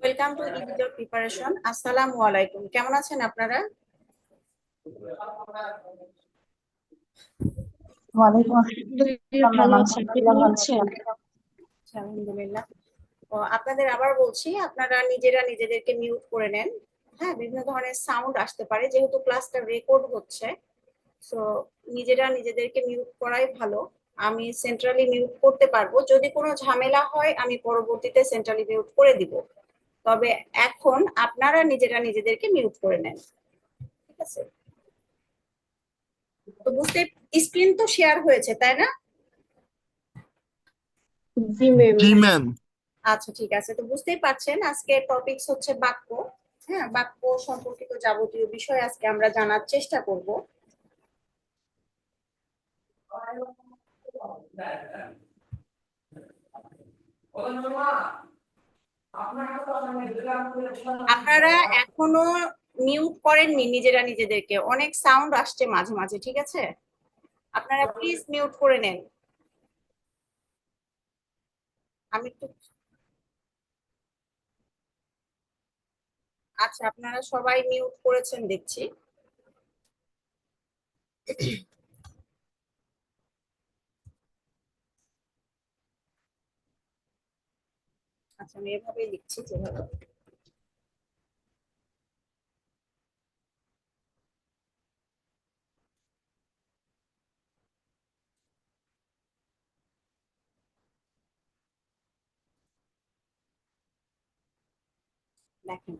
Welcome to easy preparation. আসসালামু আলাইকুম, কেমন আছেন আপনারা? ওয়ালাইকুম আসসালাম ম্যাম, ভালো আছি, আপনি আলহামদুলিল্লাহ ভালো ভালো আছি। আছেন? আলহামদুলিল্লাহ। তো আপনাদের আবার বলছি, আপনারা নিজেরা নিজেদেরকে মিউট করে নেন। হ্যাঁ, বিভিন্ন ধরনের সাউন্ড আসতে পারে, যেহেতু ক্লাসটা রেকর্ড হচ্ছে। সো নিজেরা নিজেদেরকে মিউট করাই ভালো। আমি সেন্ট্রালি মিউট করতে পারবো, যদি কোনো ঝামেলা হয় আমি পরবর্তীতে সেন্ট্রালি মিউট করে দিব। তবে এখন আপনারা নিজেরা নিজেদেরকে মিউট করে নেন, ঠিক আছে? তো বুঝতে, স্ক্রিন তো শেয়ার হয়েছে তাই না? জি ম্যাম। জি ম্যাম। আচ্ছা, ঠিক আছে। তো বুঝতেই পারছেন আজকে টপিকস হচ্ছে বাক্য। হ্যাঁ, বাক্য সম্পর্কিত যাবতীয় বিষয় আজকে আমরা জানার চেষ্টা করব। আপনারা এখনো মিউট করেননি নিজেরা নিজেদেরকে, অনেক সাউন্ড আসছে মাঝে মাঝে, ঠিক আছে? আপনারা প্লিজ মিউট করে নেন। আমি একটু, আচ্ছা আপনারা সবাই মিউট করেছেন দেখছি। আচ্ছা, আমি এভাবেই লিখছি যেভাবে। দেখেন,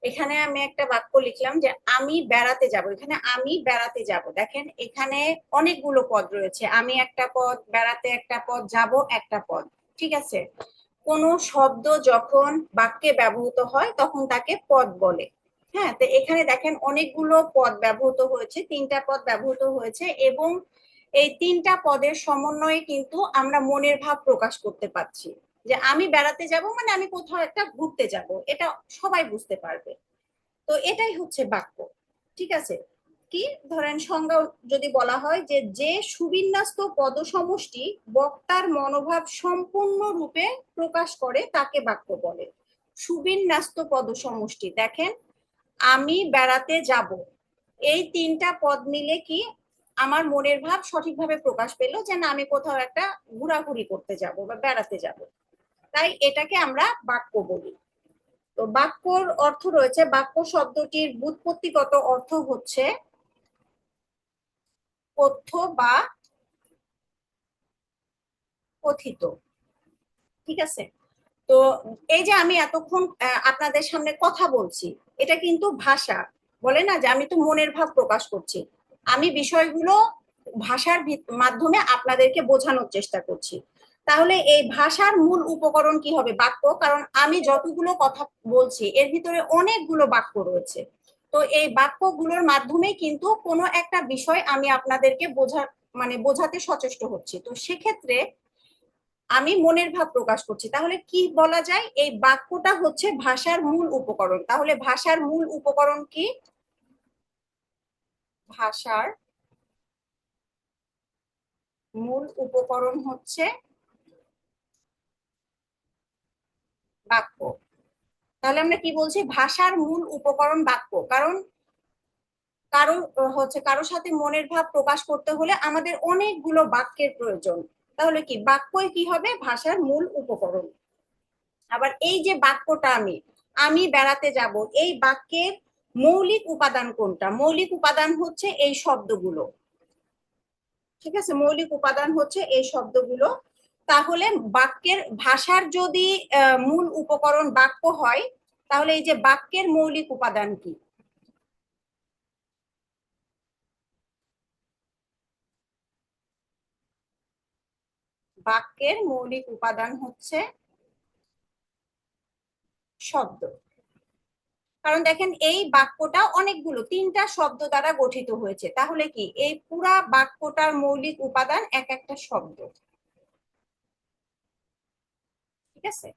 এখানে আমি একটা বাক্য লিখলাম যে আমি বেড়াতে যাব। এখানে আমি বেড়াতে যাব, দেখেন এখানে অনেকগুলো পদ রয়েছে। আমি একটা পদ, বেড়াতে একটা পদ, যাব একটা পদ, ঠিক আছে? কোন শব্দ যখন বাক্যে ব্যবহৃত হয় তখন তাকে পদ বলে। হ্যাঁ, তো এখানে দেখেন অনেকগুলো পদ ব্যবহৃত হয়েছে, 3টা পদ ব্যবহৃত হয়েছে, এবং এই 3টা পদের সমন্বয়ে কিন্তু আমরা মনের ভাব প্রকাশ করতে পারছি। যে আমি বেড়াতে যাব মানে আমি কোথাও একটা ঘুরতে যাব, এটা সবাই বুঝতে পারবে। তো এটাই হচ্ছে বাক্য, ঠিক আছে? কি ধরেন সংজ্ঞা যদি বলা হয় যে যে সুবিন্যস্ত পদসমষ্টি বক্তার মনোভাব সম্পূর্ণরূপে প্রকাশ করে তাকে বাক্য বলে। সুবিন্যস্ত পদসমষ্টি, দেখেন আমি বেড়াতে যাব, এই 3টা পদ মিলে কি আমার মনের ভাব সঠিকভাবে প্রকাশ পেল যে না আমি কোথাও একটা ঘোরাঘুরি করতে যাব বা বেড়াতে যাব, তাই এটাকে আমরা বাক্য বলি। তো বাক্যর অর্থ রয়েছে, বাক্য শব্দটির ব্যুৎপত্তিগত অর্থ হচ্ছে কথ্য বা কথিত, ঠিক আছে? তো এই যে আমি এতক্ষণ আপনাদের সামনে কথা বলছি, এটা কিন্তু ভাষা। বলে না যে আমি তো মনের ভাব প্রকাশ করছি, আমি বিষয়গুলো ভাষার মাধ্যমে আপনাদেরকে বোঝানোর চেষ্টা করছি। তাহলে এই ভাষার মূল উপকরণ কি হবে? বাক্য। কারণ আমি যতগুলো কথা বলছি এর ভিতরে অনেকগুলো বাক্য রয়েছে। তো এই বাক্যগুলোর মাধ্যমে কিন্তু কোনো একটা বিষয় আমি আপনাদেরকে বোঝাতে সচেষ্ট হচ্ছি। তো সেক্ষেত্রে আমি মনের ভাব প্রকাশ করছি। তাহলে কি বলা যায়? এই বাক্যটা হচ্ছে ভাষার মূল উপকরণ। তাহলে ভাষার মূল উপকরণ কি? ভাষার মূল উপকরণ হচ্ছে বাক্য। তাহলে আমরা কি বলছি? ভাষার মূল উপকরণ বাক্য। কারণ কারোর সাথে মনের ভাব প্রকাশ করতে হলে আমাদের অনেকগুলো বাক্যের প্রয়োজন। তাহলে কি বাক্যই কি হবে? ভাষার মূল উপকরণ। আবার এই যে বাক্যটা আমি বেড়াতে যাব, এই বাক্যের মৌলিক উপাদান কোনটা? মৌলিক উপাদান হচ্ছে এই শব্দগুলো, ঠিক আছে? মৌলিক উপাদান হচ্ছে এই শব্দগুলো। তাহলে বাক্যের ভাষার যদি মূল উপকরণ বাক্য হয়, তাহলে এই যে বাক্যের মৌলিক উপাদান কি? বাক্যের মৌলিক উপাদান হচ্ছে শব্দ। কারণ দেখেন এই বাক্যটা অনেকগুলো 3টা শব্দ দ্বারা গঠিত হয়েছে। তাহলে কি এই পুরা বাক্যটার মৌলিক উপাদান এক একটা শব্দ, ঠিক আছে?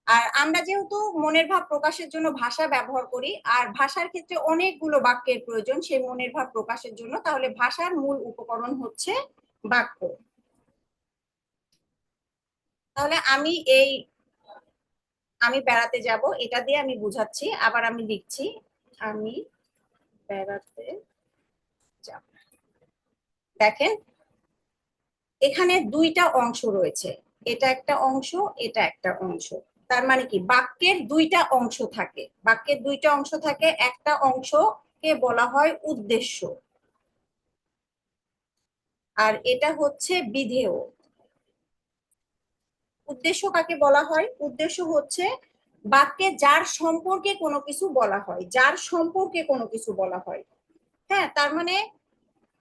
আর আমরা যেহেতু মনের ভাব প্রকাশের জন্য ভাষা ব্যবহার করি, আর ভাষার ক্ষেত্রে অনেকগুলো বাক্যের প্রয়োজন সেই মনের ভাব প্রকাশের জন্য, তাহলে ভাষার মূল উপকরণ হচ্ছে বাক্য। তাহলে আমি বেড়াতে যাব, এটা দিয়ে আমি বুঝাচ্ছি। আবার আমি লিখছি, আমি বেড়াতে যাব। দেখেন এখানে দুইটা অংশ রয়েছে, এটা একটা অংশ, এটা একটা অংশ। তার মানে কি বাক্যের দুইটা অংশ থাকে, বাক্যের দুইটা অংশ থাকে। একটা অংশকে বলা হয় উদ্দেশ্য, আর এটা হচ্ছে বিধেয়। উদ্দেশ্য কাকে বলা হয়? উদ্দেশ্য হচ্ছে বাক্যে যার সম্পর্কে কোনো কিছু বলা হয়, যার সম্পর্কে কোনো কিছু বলা হয়। হ্যাঁ, তার মানে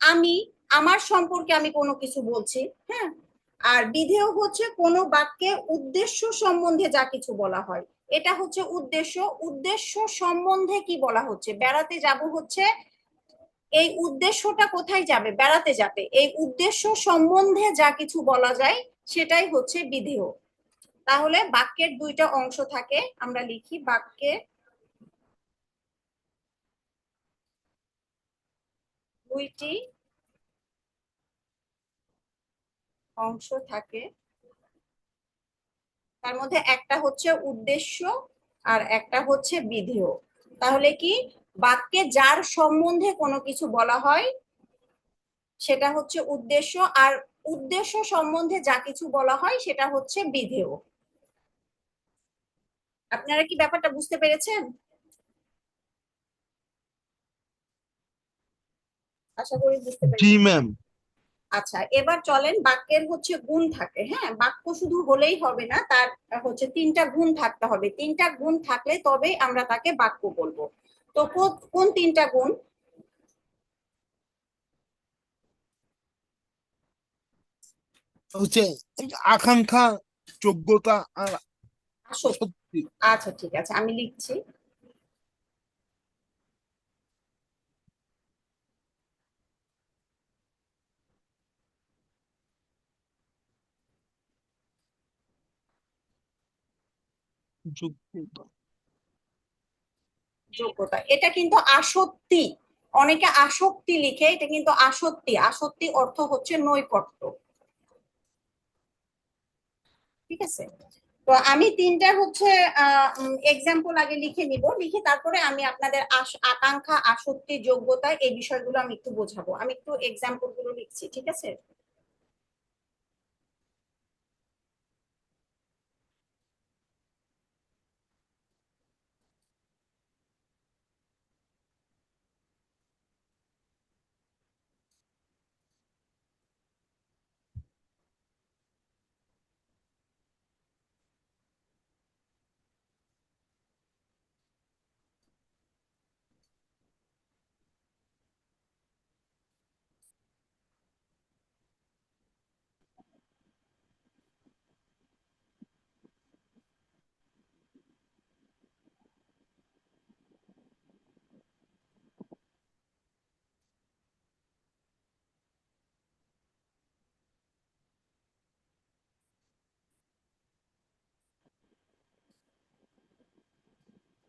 আমি আমার সম্পর্কে আমি কোনো কিছু বলছি। হ্যাঁ, আর বিধেয় হচ্ছে কোনো বাক্যে উদ্দেশ্য সম্বন্ধে যা কিছু বলা হয়, এটা হচ্ছে উদ্দেশ্য। উদ্দেশ্য সম্বন্ধে কি বলা হচ্ছে? বেড়াতে যাব হচ্ছে, এই উদ্দেশ্যটা কোথায় যাবে? বেড়াতে যাবে। এই উদ্দেশ্য সম্বন্ধে যা কিছু বলা যায় সেটাই হচ্ছে বিধেয়। তাহলে বাক্যের দুইটা অংশ থাকে, আমরা লিখি বাক্যে দুইটি অংশ থাকে, তার মধ্যে একটা হচ্ছে উদ্দেশ্য আর একটা হচ্ছে বিধেয়। তাহলে কি বাক্যে যার সম্বন্ধে কোনো কিছু বলা হয় সেটা হচ্ছে উদ্দেশ্য, আর উদ্দেশ্য সম্বন্ধে যা কিছু বলা হয় সেটা হচ্ছে বিধেয়। আপনারা কি ব্যাপারটা বুঝতে পেরেছেন? আশা করি বুঝতে জি পেরেছেন। ম্যাম। আচ্ছা, এবার চলেন, বাক্যের হচ্ছে গুণ থাকে। হ্যাঁ, বাক্য শুধু হলেই হবে না, তার হচ্ছে তিনটা গুণ থাকতে হবে। তিনটা গুণ থাকলে তবেই আমরা তাকে বাক্য বলবো। তো কোন তিনটা গুণ? হচ্ছে আকাঙ্ক্ষা, যোগ্যতা আর আসক্তি। সত্যি। আচ্ছা ঠিক আছে, আমি লিখছি। যোগ্যতা। যোগ্যতা, এটা কিন্তু আসক্তি। অনেকে আসক্তি লিখে, এটা কিন্তু আসক্তি। আসক্তি অর্থ হচ্ছে নৈকট্য। ঠিক আছে, তো আমি তিনটা হচ্ছে এক্সাম্পল আগে লিখে নিব, লিখে তারপরে আমি আপনাদের আকাঙ্ক্ষা, আসক্তি, যোগ্যতা এই বিষয়গুলো আমি একটু বোঝাবো। আমি একটু এক্সাম্পল গুলো লিখছি, ঠিক আছে?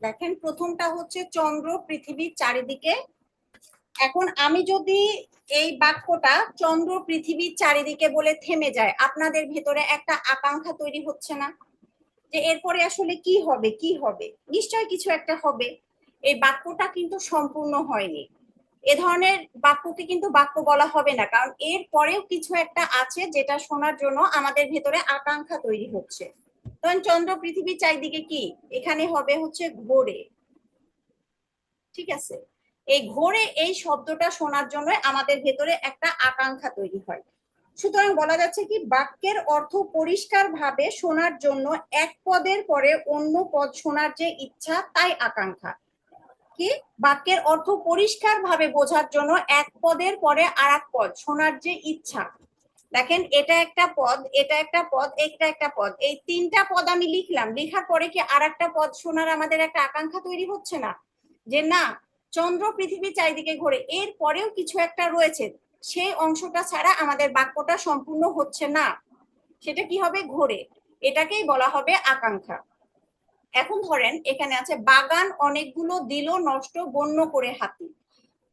দেখেন প্রথমটা হচ্ছে চন্দ্র পৃথিবীর চারিদিকে। এখন আমি যদি এই বাক্যটা চন্দ্র পৃথিবীর চারিদিকে বলে থেমে যায়, আপনাদের ভেতরে একটা আকাঙ্ক্ষা তৈরি হচ্ছে না যে এরপরে আসলে কি হবে, কি হবে? নিশ্চয় কিছু একটা হবে। এই বাক্যটা কিন্তু সম্পূর্ণ হয়নি। এ ধরনের বাক্যকে কিন্তু বাক্য বলা হবে না, কারণ এর পরেও কিছু একটা আছে যেটা শোনার জন্য আমাদের ভেতরে আকাঙ্ক্ষা তৈরি হচ্ছে। তখন চন্দ্র পৃথিবীর চারিদিকে কি, এখানে হবে হচ্ছে ঘোরে। ঠিক আছে, এই ঘোরে এই শব্দটা শোনার জন্য আমাদের ভেতরে একটা আকাঙ্ক্ষা তৈরি হয়। সুতরাং বলা যাচ্ছে কি বাক্যের অর্থ পরিষ্কার ভাবে শোনার জন্য এক পদের পরে অন্য পদ শোনার যে ইচ্ছা, তাই আকাঙ্ক্ষা। কি বাক্যের অর্থ পরিষ্কার ভাবে বোঝার জন্য এক পদের পরে আর এক পদ শোনার যে ইচ্ছা। দেখেন এটা একটা পদ, এটা একটা পদ, এটা একটা পদ, এই তিনটা পদ আমি লিখলাম, লেখার পরে কি আর একটা পদ শোনার আমাদের একটা আকাঙ্ক্ষা তৈরি হচ্ছে না? যে না, চন্দ্র পৃথিবী চারিদিকে ঘোরে, এর পরেও কিছু একটা রয়েছে, সেই অংশটা ছাড়া আমাদের বাক্যটা সম্পূর্ণ হচ্ছে না। সেটা কি হবে? ঘোরে। এটাকেই বলা হবে আকাঙ্ক্ষা। এখন ধরেন এখানে আছে বাগান অনেকগুলো দিল নষ্ট বন্য করে হাতি।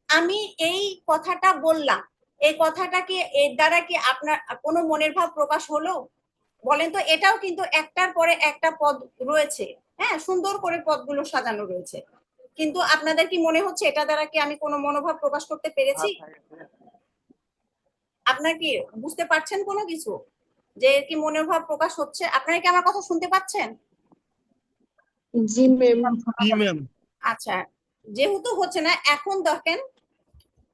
আমি এই কথাটা বললাম, এই কথাটা কি এর দ্বারা কি আপনার কোনো মনের ভাব প্রকাশ হলো? বলেন তো, এটাও কিন্তু একটার পরে একটা পদ রয়েছে। হ্যাঁ, সুন্দর করে পদগুলো সাজানো রয়েছে, কিন্তু আপনাদের কি মনে হচ্ছে এটা দ্বারা কি আমি কোনো মনোভাব প্রকাশ করতে পেরেছি? আপনার কি বুঝতে পারছেন কোনো কিছু, যে এর কি মনোভাব প্রকাশ হচ্ছে? আপনারা কি আমার কথা শুনতে পাচ্ছেন? জি ম্যাম। জি ম্যাম। আচ্ছা, যেহেতু হচ্ছে না, এখন দেখেন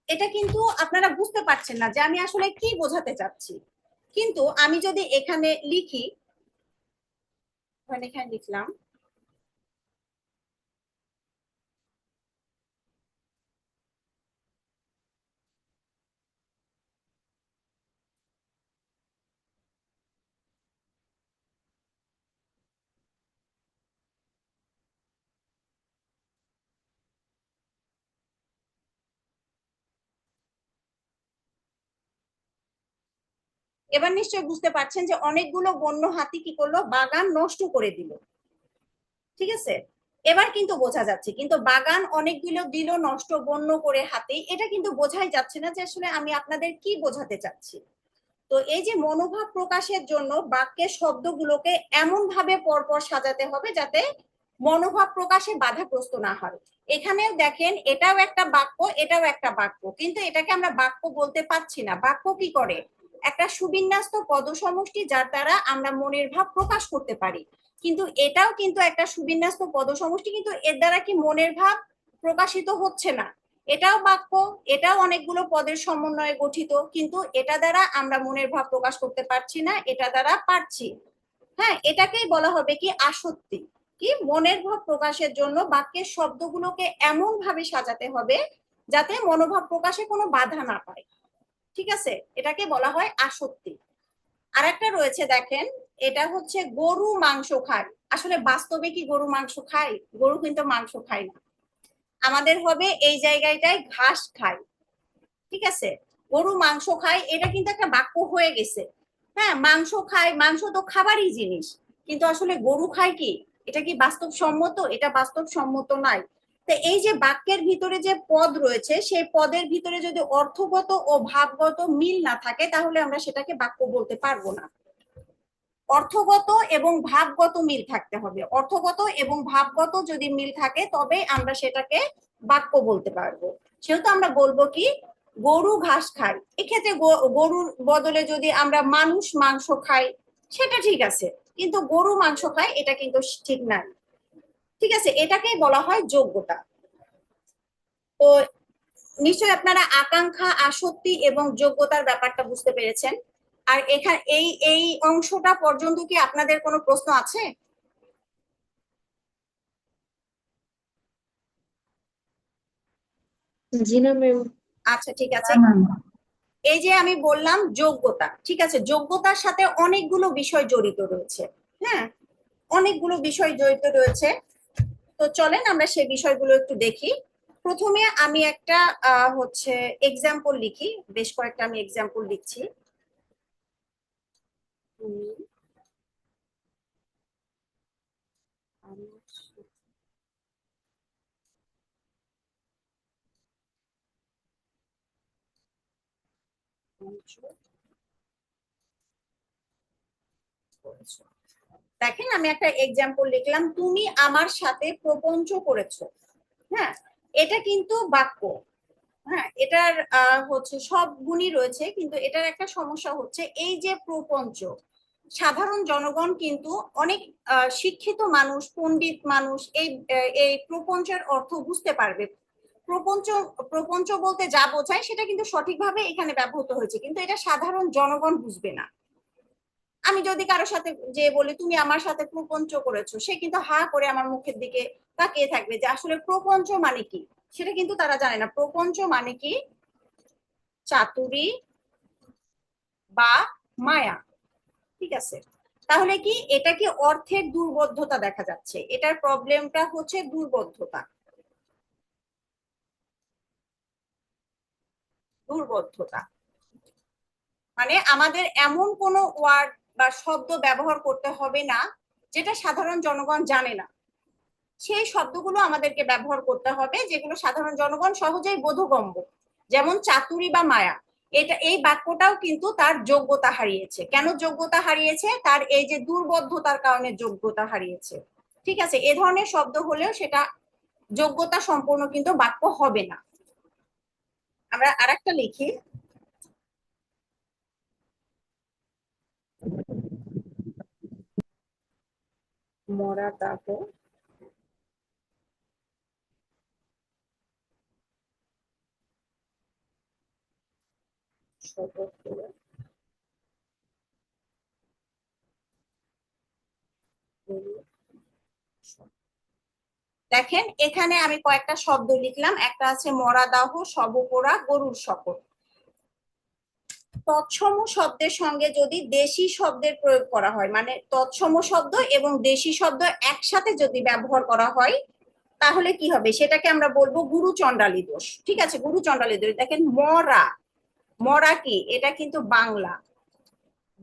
এটা কিন্তু আপনারা বুঝতে পারছেন না যে আমি আসলে কি বোঝাতে চাচ্ছি। কিন্তু আমি যদি এখানে লিখি, এখানে লিখলাম, এবার নিশ্চয়ই বুঝতে পারছেন যে অনেকগুলো বন্য হাতি কি করলো, বাগান নষ্ট করে দিল। ঠিক আছে, এবার কিন্তু বোঝা যাচ্ছে, কিন্তু বাগান অনেকগুলো দিল নষ্ট বন্য করে হাতি, এটা কিন্তু বোঝাই যাচ্ছে না যে আসলে আমি আপনাদের কি বোঝাতে চাচ্ছি। তো এই যে মনোভাব প্রকাশের জন্য বাক্যের শব্দগুলোকে এমন ভাবে পরপর সাজাতে হবে যাতে মনোভাব প্রকাশে বাধাগ্রস্ত না হয়। এখানেও দেখেন, এটাও একটা বাক্য, এটাও একটা বাক্য, কিন্তু এটাকে আমরা বাক্য বলতে পারছি না। বাক্য কি করে, একটা সুবিন্যস্ত পদসমষ্টি যার দ্বারা আমরা মনের ভাব প্রকাশ করতে পারি। কিন্তু এটাও কিন্তু একটা সুবিন্যস্ত পদসমষ্টি, কিন্তু এর দ্বারা কি মনের ভাব প্রকাশিত হচ্ছে না। এটাও বাক্য, এটাও অনেকগুলো পদের সমন্বয়ে গঠিত, কিন্তু এটা দ্বারা আমরা মনের ভাব প্রকাশ করতে পারছি না, এটা দ্বারা পারছি। হ্যাঁ, এটাকেই বলা হবে কি আসক্তি। কি, মনের ভাব প্রকাশের জন্য বাক্যের শব্দগুলোকে এমন ভাবে সাজাতে হবে যাতে মনোভাব প্রকাশে কোনো বাধা না পায়। ঠিক আছে, এটাকে বলা হয় আসক্তি। আর একটা রয়েছে দেখেন, এটা হচ্ছে গরু মাংস খায়। আসলে বাস্তবে কি গরু মাংস খায়? গরু কিন্তু মাংস খায় না। আমাদের হবে এই জায়গাটায় ঘাস খায়। ঠিক আছে, গরু মাংস খায়, এটা কিন্তু একটা বাক্য হয়ে গেছে। হ্যাঁ, মাংস খায়, মাংস তো খাবারই জিনিস, কিন্তু আসলে গরু খায় কি, এটা কি বাস্তবসম্মত? এটা বাস্তবসম্মত নাই। তো এই যে বাক্যের ভিতরে যে পদ রয়েছে, সেই পদের ভিতরে যদি অর্থগত ও ভাবগত মিল না থাকে তাহলে আমরা সেটাকে বাক্য বলতে পারবো না। অর্থগত এবং ভাবগত মিল থাকতে হবে। অর্থগত এবং ভাবগত যদি মিল থাকে তবে আমরা সেটাকে বাক্য বলতে পারবো। সেহেতু আমরা বলবো কি, গরু ঘাস খায়। এক্ষেত্রে গরুর বদলে যদি আমরা মানুষ মাংস খাই, সেটা ঠিক আছে, কিন্তু গরু মাংস খায় এটা কিন্তু ঠিক নাই। ঠিক আছে, এটাকেই বলা হয় যোগ্যতা। তো নিশ্চয়ই আপনারা আকাঙ্ক্ষা, আসক্তি এবং যোগ্যতার ব্যাপারটা বুঝতে পেরেছেন। আর এখানে এই এই অংশটা পর্যন্ত কি আপনাদের কোনো প্রশ্ন আছে? জি না ম্যাম। আচ্ছা, ঠিক আছে। এই যে আমি বললাম যোগ্যতা, ঠিক আছে, যোগ্যতার সাথে অনেকগুলো বিষয় জড়িত রয়েছে। হ্যাঁ, অনেকগুলো বিষয় জড়িত রয়েছে। তো চলেন আমরা সেই বিষয়গুলো একটু দেখি। প্রথমে আমি একটা হচ্ছে এক্সাম্পল লিখি, বেশ কয়েকটা আমি এক্সাম্পল লিখছি। দেখেন, আমি একটা এক্সাম্পল লিখলাম, তুমি আমার সাথে প্রপঞ্চ করেছো। হ্যাঁ, এটা কিন্তু বাক্য। হ্যাঁ, এটার হচ্ছে সব গুণই রয়েছে, কিন্তু এটার একটা সমস্যা হচ্ছে এই যে প্রপঞ্চ, সাধারণ জনগণ কিন্তু অনেক শিক্ষিত মানুষ, পণ্ডিত মানুষ এই এই প্রপঞ্চের অর্থ বুঝতে পারবে। প্রপঞ্চ, প্রপঞ্চ বলতে যা বোঝায় সেটা কিন্তু সঠিকভাবে এখানে ব্যবহৃত হয়েছে, কিন্তু এটা সাধারণ জনগণ বুঝবে না। আমি যদি কারোর সাথে যে বলি তুমি আমার সাথে প্রপঞ্চ করেছো, সে কিন্তু হা করে আমার মুখের দিকে তাকিয়ে থাকবে যে আসলে প্রপঞ্চ মানে কি, সেটা কিন্তু তারা জানে না। প্রপঞ্চ মানে কি, চাতুরী বা মায়া। ঠিক আছে, তাহলে কি এটা কি অর্থের দুর্বোধ্যতা দেখা যাচ্ছে? এটার প্রবলেমটা হচ্ছে দুর্বোধ্যতা। দুর্বোধ্যতা মানে আমাদের এমন কোনো ওয়ার্ড বা শব্দ ব্যবহার করতে হবে না যেটা সাধারণ জনগণ জানে না। সেই শব্দগুলো আমাদেরকে ব্যবহার করতে হবে যেগুলো সাধারণ জনগণ সহজেই বোধগম্য। যেমন চাতুরী বা মায়া, এটা এই বাক্যটাও কিন্তু তার যোগ্যতা হারিয়েছে। কেন যোগ্যতা হারিয়েছে? তার এই যে দুর্বোধ্যতার কারণে যোগ্যতা হারিয়েছে। ঠিক আছে, এ ধরনের শব্দ হলেও সেটা যোগ্যতা সম্পূর্ণ কিন্তু বাক্য হবে না। আমরা আরেকটা লিখি, মরা দাহ শপথ করে দেখেন এখানে আমি কয়েকটা শব্দ লিখলাম, একটা আছে মরা দাহ, শবকোরা, গরুর শপথ। তৎসম শব্দের সঙ্গে যদি দেশি শব্দের প্রয়োগ করা হয়, মানে তৎসম শব্দ এবং দেশি শব্দ একসাথে যদি ব্যবহার করা হয়, তাহলে কি হবে সেটাকে আমরা বলবো গুরু চণ্ডালী দোষ। ঠিক আছে, গুরু চণ্ডালী দোষ। দেখেন মরা, মরা কি, এটা কিন্তু বাংলা।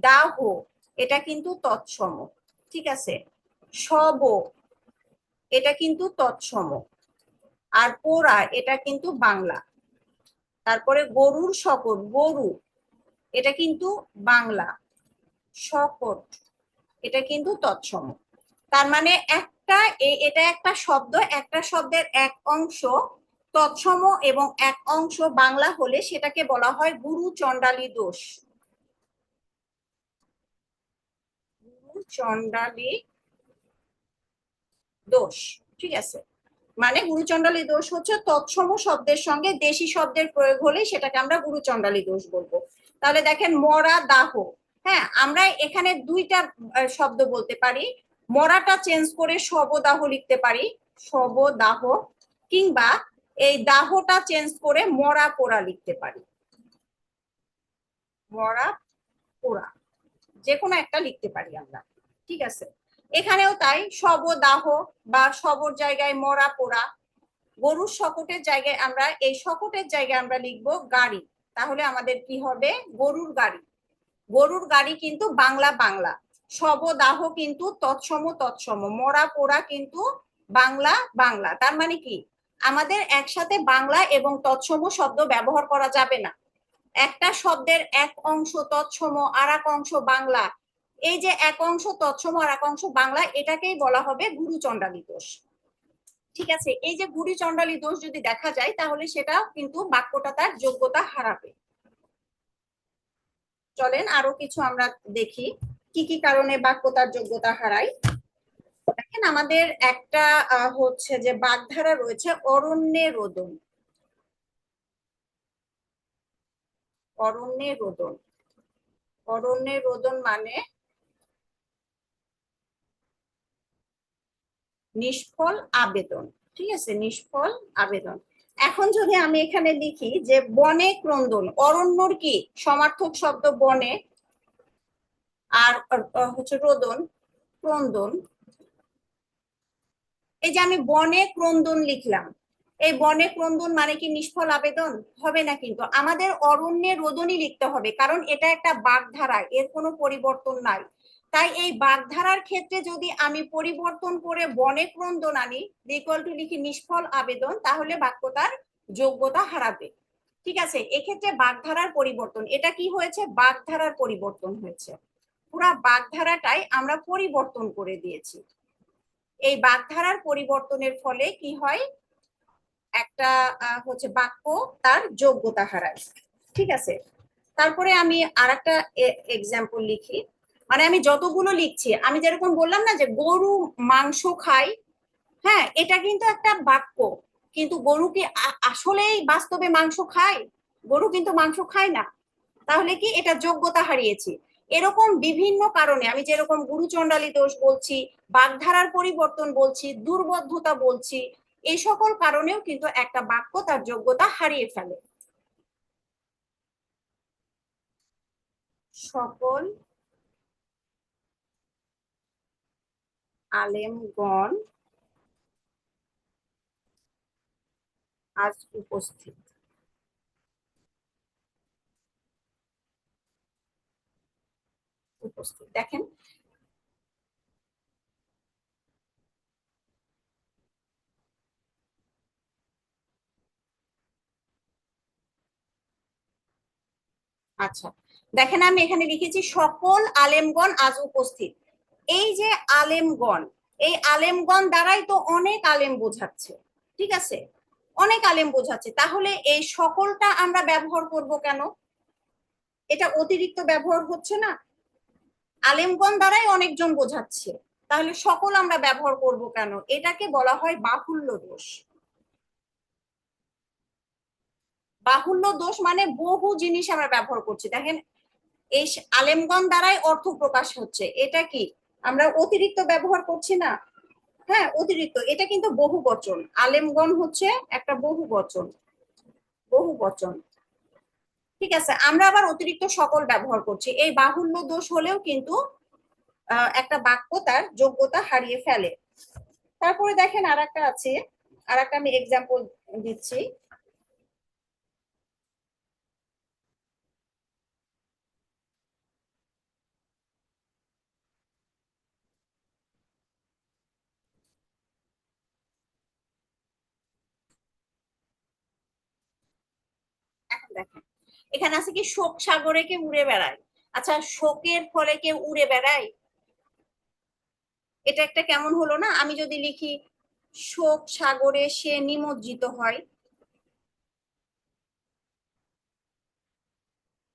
দাহ, এটা কিন্তু তৎসম। ঠিক আছে, শব, এটা কিন্তু তৎসম। আর পোড়া, এটা কিন্তু বাংলা। তারপরে গরুর শকট, গরু, এটা কিন্তু বাংলা। শকট, এটা কিন্তু তৎসম। তার মানে এটা একটা শব্দ, একটা শব্দের এক অংশ তৎসম এবং এক অংশ বাংলা হলে সেটাকে বলা হয় গুরু চণ্ডালী দোষ। গুরু চণ্ডালী দোষ। ঠিক আছে, মানে গুরুচণ্ডালী দোষ হচ্ছে তৎসম শব্দের সঙ্গে দেশি শব্দের প্রয়োগ হলে সেটাকে আমরা গুরুচণ্ডালী দোষ বলবো। তাহলে দেখেন মরা দাহ, হ্যাঁ আমরা এখানে দুইটা শব্দ বলতে পারি। মরাটা চেঞ্জ করে শবদাহ লিখতে পারি, শবদাহ, কিংবা এই দাহটা চেঞ্জ করে মরা পোড়া লিখতে পারি, মরা পোড়া, যে কোনো একটা লিখতে পারি আমরা। ঠিক আছে, এখানেও তাই, শবদাহ বা শবর জায়গায় মরা পোড়া। গরুর শকটের জায়গায় আমরা এই শকটের জায়গায় আমরা লিখবো গাড়ি, তাহলে আমাদের কি হবে গরুর গাড়ি। গরুর গাড়ি কিন্তু বাংলা বাংলা, শবদাহ কিন্তু তৎসম তৎসম, মরা পোড়া কিন্তু বাংলা বাংলা। তার মানে কি আমাদের একসাথে বাংলা এবং তৎসম শব্দ ব্যবহার করা যাবে না। একটা শব্দের এক অংশ তৎসম আর এক অংশ বাংলা, এই যে এক অংশ তৎসম আর এক অংশ বাংলা, এটাকেই বলা হবে গুরু চণ্ডালী দোষ। ঠিক আছে, এই যে গুরু চণ্ডালী দোষ যদি দেখা যায় তাহলে সেটা কিন্তু বাক্যটা তার যোগ্যতা হারাবে। চলেন আরো কিছু আমরা দেখি কি কি কারণে বাক্য তার যোগ্যতা হারায়। দেখেন আমাদের একটা হচ্ছে যে বাগধারা রয়েছে অরণ্যে রোদন। অরণ্যে রোদন, অরণ্যে রোদন মানে নিষ্ফল আবেদন। ঠিক আছে, নিষ্ফল আবেদন। এখন যদি আমি এখানে লিখি যে বনে ক্রন্দন, অরণ্যর কি সমার্থক শব্দ বনে, আর হচ্ছে রোদন, ক্রন্দন। এই যে আমি বনে ক্রন্দন লিখলাম, এই বনে ক্রন্দন মানে কি নিষ্ফল আবেদন? হবে না, কিন্তু আমাদের অরণ্যে রোদনই লিখতে হবে, কারণ এটা একটা বাগধারা, এর কোনো পরিবর্তন নাই। তাই এই বাগধারার ক্ষেত্রে যদি আমি পরিবর্তন করে বনে ক্রন্দন আনি, ইকুয়াল টু লিখি নিষ্ফল আবেদন, তাহলে বাক্যটার যোগ্যতা হারাবে। ঠিক আছে, এক্ষেত্রে বাগধারার পরিবর্তন, এটা কি হয়েছে বাগধারার পরিবর্তন হয়েছে, পুরা বাগধারাটাই আমরা পরিবর্তন করে দিয়েছি। এই বাগধারার পরিবর্তনের ফলে কি হয়, একটা হচ্ছে বাক্য তার যোগ্যতা হারায়। ঠিক আছে, তারপরে আমি আর একটা এক্সাম্পল লিখি, মানে আমি যতগুলো লিখছি, আমি যেরকম বললাম না যে গরু মাংস খায়, হ্যাঁ এটা কিন্তু একটা বাক্য, কিন্তু গরু কি আসলেই বাস্তবে মাংস খায়? গরু কিন্তু মাংস খায় না, তাহলে কি এটা যোগ্যতা হারিয়েছি। এরকম বিভিন্ন কারণে আমি যেরকম গুরুচণ্ডালী দোষ বলছি, বাগধারার পরিবর্তন বলছি, দুর্বোধ্যতা বলছি, এই সকল কারণেও কিন্তু একটা বাক্য তার যোগ্যতা হারিয়ে ফেলে। সকল আলেমগণ আজ উপস্থিত। উপস্থিত, দেখেন আচ্ছা, দেখেন আমি এখানে লিখেছি সকল আলেমগণ আজ উপস্থিত। এই যে আলেমগণ, এই আলেমগণ দ্বারাই তো অনেক আলেম বোঝাচ্ছে, ঠিক আছে, অনেক আলেম বোঝাচ্ছে। তাহলে এই সকলটা আমরা ব্যবহার করব কেন? এটা অতিরিক্ত ব্যবহার হচ্ছে না? আলেমগণ দ্বারাই অনেকজন বোঝাচ্ছে, তাহলে সকল আমরা ব্যবহার করব কেন? এটাকে বলা হয় বাহুল্য দোষ। বাহুল্য দোষ মানে বহু জিনিস আমরা ব্যবহার করছি। দেখেন এই আলেমগণ দ্বারাই অর্থ প্রকাশ হচ্ছে, এটা কি আমরা অতিরিক্ত ব্যবহার করছি না? হ্যাঁ, অতিরিক্ত। এটা কিন্তু বহু বচন, আলেমগণ হচ্ছে একটা বহু বচন, বহু বচন। ঠিক আছে, আমরা আবার অতিরিক্ত সকল ব্যবহার করছি। এই বাহুল্য দোষ হলেও কিন্তু একটা বাক্য তার যোগ্যতা হারিয়ে ফেলে। তারপরে দেখেন আর একটা আছে, আর একটা আমি এক্সাম্পল দিচ্ছি। এখন দেখেন এখানে আছে কি শোক সাগরে কেউ উড়ে বেড়ায়। আচ্ছা, শোকের ফলে কেউ উড়ে বেড়ায়? এটা একটা কেমন হলো না? আমি যদি লিখি শোক সাগরে সে নিমজ্জিত হয়,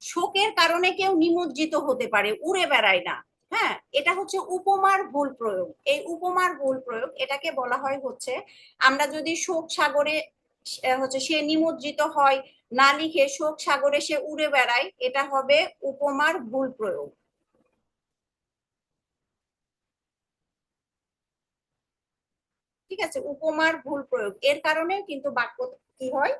শোকের কারণে কেউ নিমজ্জিত হতে পারে, উড়ে বেড়ায় না। হ্যাঁ, এটা হচ্ছে উপমার ভুল প্রয়োগ। এই উপমার ভুল প্রয়োগ এটাকে বলা হয় হচ্ছে, আমরা যদি শোক সাগরে হচ্ছে সে নিমজ্জিত হয় না লিখে শোক সাগরে সে উড়ে বেড়ায়, এটা হবে উপমার ভুল প্রয়োগ। ঠিক আছে, উপমার ভুল প্রয়োগ এর কারণে কিন্তু বাক্য কি হয়,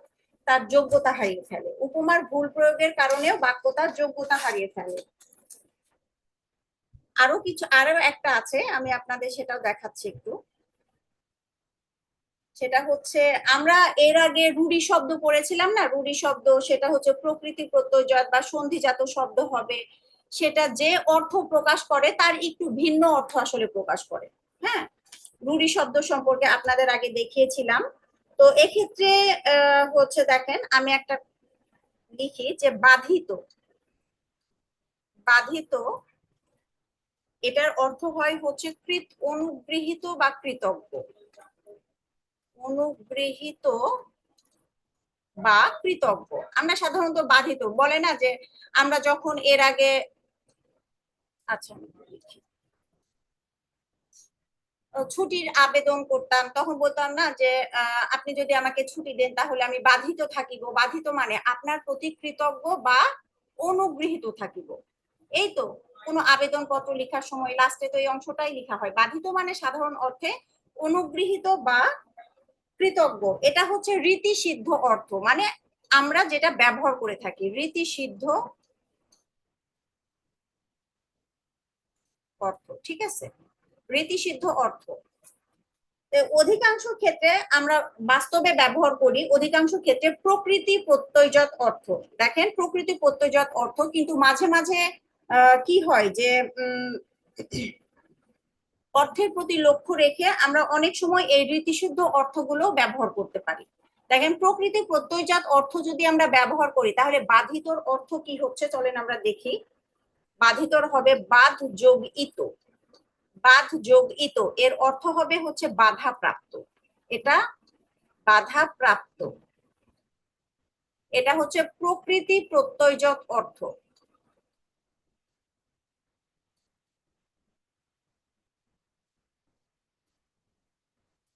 তার যোগ্যতা হারিয়ে ফেলে। উপমার ভুল প্রয়োগের কারণেও বাক্য তার যোগ্যতা হারিয়ে ফেলে। আরো একটা আছে, আমি আপনাদের সেটাও দেখাচ্ছি একটু। সেটা হচ্ছে আমরা এর আগে রূঢ়ি শব্দ পড়েছিলাম না, রূঢ়ি শব্দ সেটা হচ্ছে প্রকৃতি প্রত্যয়জাত বা সন্ধিজাত শব্দ হবে, সেটা যে অর্থ প্রকাশ করে তার একটু ভিন্ন অর্থ আসলে প্রকাশ করে। হ্যাঁ, রূঢ়ি শব্দ সম্পর্কে আপনাদের আগে দেখিয়েছিলাম। তো এক্ষেত্রে হচ্ছে দেখেন আমি একটা লিখি যে বাধিত, বাধিত এটার অর্থ হয় হচ্ছে অনুগৃহীত বা কৃতজ্ঞ, অনুগৃহীত বা কৃতজ্ঞ। আমরা সাধারণত বাধিত বলে না যে আমরা যখন এর আগে, আচ্ছা ছুটির আবেদন করতাম তখন বলতাম না যে আপনি যদি আমাকে ছুটি দেন তাহলে আমি বাধিত থাকিব। বাধিত মানে আপনার প্রতি কৃতজ্ঞ বা অনুগৃহীত থাকিব। এই তো কোনো আবেদন পত্র লেখার সময় লাস্টে তো এই অংশটাই লেখা হয়। বাধিত মানে সাধারণ অর্থে অনুগৃহীত বা কৃতজ্ঞ। এটা হচ্ছে রীতিসিদ্ধ অর্থ, মানে আমরা যেটা ব্যবহার করে থাকি, রীতিসিদ্ধ অর্থ। ঠিক আছে, রীতিসিদ্ধ অর্থ। অধিকাংশ ক্ষেত্রে আমরা বাস্তবে ব্যবহার করি অধিকাংশ ক্ষেত্রে প্রকৃতি প্রত্যয়জাত অর্থ। দেখেন প্রকৃতি প্রত্যয়জাত অর্থ, কিন্তু মাঝে মাঝে কি হয় যে অর্থের প্রতি লক্ষ্য রেখে আমরা অনেক সময় এই রীতিশুদ্ধ অর্থগুলো ব্যবহার করতে পারি। দেখেন প্রকৃতি প্রত্যয়জাত অর্থ যদি আমরা ব্যবহার করি তাহলে বাধিতর অর্থ কি হচ্ছে চলেন আমরা দেখি। বাধিতর হবে বাধ যোগ ইত, বাধ যোগ ইত এর অর্থ হবে হচ্ছে বাধা প্রাপ্ত। এটা বাধা প্রাপ্ত, এটা হচ্ছে প্রকৃতি প্রত্যয়জাত অর্থ।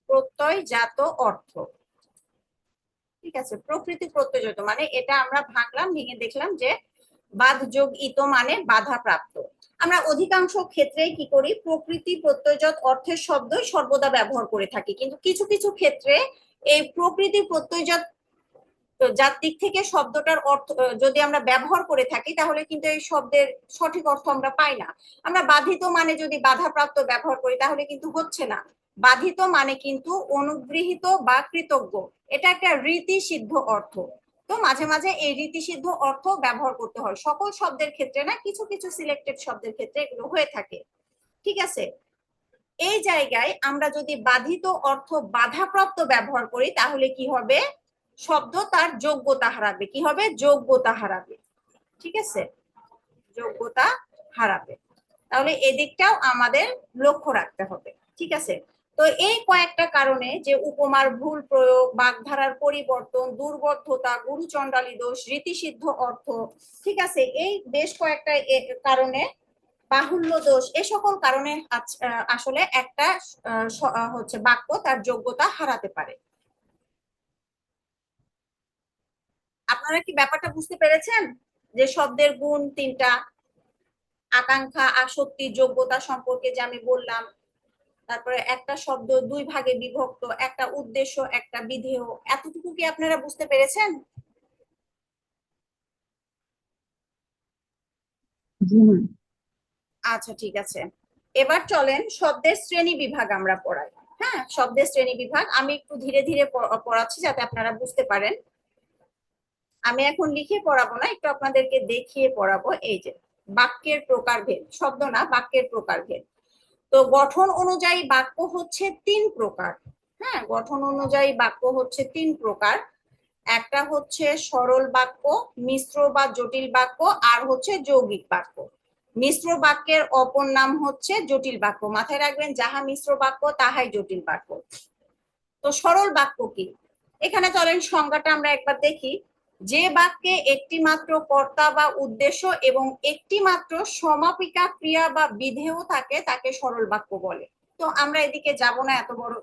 প্রত্যয়জাত অর্থ, ঠিক আছে, প্রকৃতি প্রত্যয়জাত মানে এটা আমরা ভাঙলাম, ভেঙে দেখলাম যে বাধ যোগ ইত মানে বাধা প্রাপ্ত। আমরা অধিকাংশ ক্ষেত্রে কি করি, প্রকৃতি প্রত্যয়জাত অর্থের শব্দই সর্বদা ব্যবহার করে থাকি, কিন্তু কিছু কিছু ক্ষেত্রে এই প্রকৃতি প্রত্যয়জাত যার দিক থেকে শব্দটার অর্থ যদি আমরা ব্যবহার করে থাকি তাহলে কিন্তু এই শব্দের সঠিক অর্থ আমরা পাই না। আমরা বাধিত মানে যদি বাধাপ্রাপ্ত ব্যবহার করি তাহলে কিন্তু হচ্ছে না। বাধিত মানে কিন্তু অনুগৃহীত বা কৃতজ্ঞ, এটা একটা রীতি সিদ্ধ অর্থ। তো মাঝে মাঝে এই রীতি সিদ্ধ অর্থ ব্যবহার করতে হয়, সকল শব্দের ক্ষেত্রে না, কিছু কিছু সিলেক্টেড শব্দের ক্ষেত্রে এগুলো হয়ে থাকে। ঠিক আছে, এই জায়গায় আমরা যদি বাধিত অর্থ বাধাপ্রাপ্ত ব্যবহার করি তাহলে কি হবে, শব্দ তার যোগ্যতা হারাবে। কি হবে, যোগ্যতা হারাবে। ঠিক আছে, যোগ্যতা হারাবে। তাহলে এদিকটাও আমাদের লক্ষ্য রাখতে হবে। ঠিক আছে, তো এই কয়েকটা কারণে যে উপমার ভুল প্রয়োগ, বাগধারার পরিবর্তন, দুর্বোধ্যতা, গুরুচণ্ডালী দোষ, রীতিসিদ্ধ অর্থ, ঠিক আছে, এই বেশ কয়েকটা কারণে, বাহুল্য দোষ, এ সকল কারণে আসলে একটা হচ্ছে বাক্য তার যোগ্যতা হারাতে পারে। আপনারা কি ব্যাপারটা বুঝতে পেরেছেন যে শব্দের গুণ তিনটা, আকাঙ্ক্ষা, আসক্তি, যোগ্যতা সম্পর্কে যে আমি বললাম, তারপরে একটা শব্দ দুই ভাগে বিভক্ত, একটা উদ্দেশ্য, একটা বিধেয়, এতটুকু কি আপনারা বুঝতে পেরেছেন? জি ম্যাম। আচ্ছা, ঠিক আছে, এবার চলেন শব্দের শ্রেণী বিভাগ আমরা পড়াই। হ্যাঁ, শব্দের শ্রেণী বিভাগ আমি একটু ধীরে ধীরে পড়াচ্ছি যাতে আপনারা বুঝতে পারেন। আমি এখন লিখে পড়াবো না, একটু আপনাদেরকে দেখিয়ে পড়াবো। এই যে বাক্যের প্রকারভেদ, শব্দ না, বাক্যের প্রকারভেদ। তো গঠন অনুযায়ী বাক্য হচ্ছে তিন প্রকার। হ্যাঁ, গঠন অনুযায়ী বাক্য হচ্ছে তিন প্রকার। একটা হচ্ছে সরল বাক্য, মিশ্র বা জটিল বাক্য, আর হচ্ছে যৌগিক বাক্য। মিশ্র বাক্যের অপর নাম হচ্ছে জটিল বাক্য। মাথায় রাখবেন, যাহা মিশ্র বাক্য তাহাই জটিল বাক্য। তো সরল বাক্য কি? এখানে চলেন সংজ্ঞাটা আমরা একবার দেখি। যে বাক্যে একটি মাত্র কর্তা বা উদ্দেশ্য এবং একটি মাত্র সমাপিকা ক্রিয়া বা বিধেয় থাকে তাকে সরল বাক্য বলে। তো আমরা এদিকে যাব না, এত বড়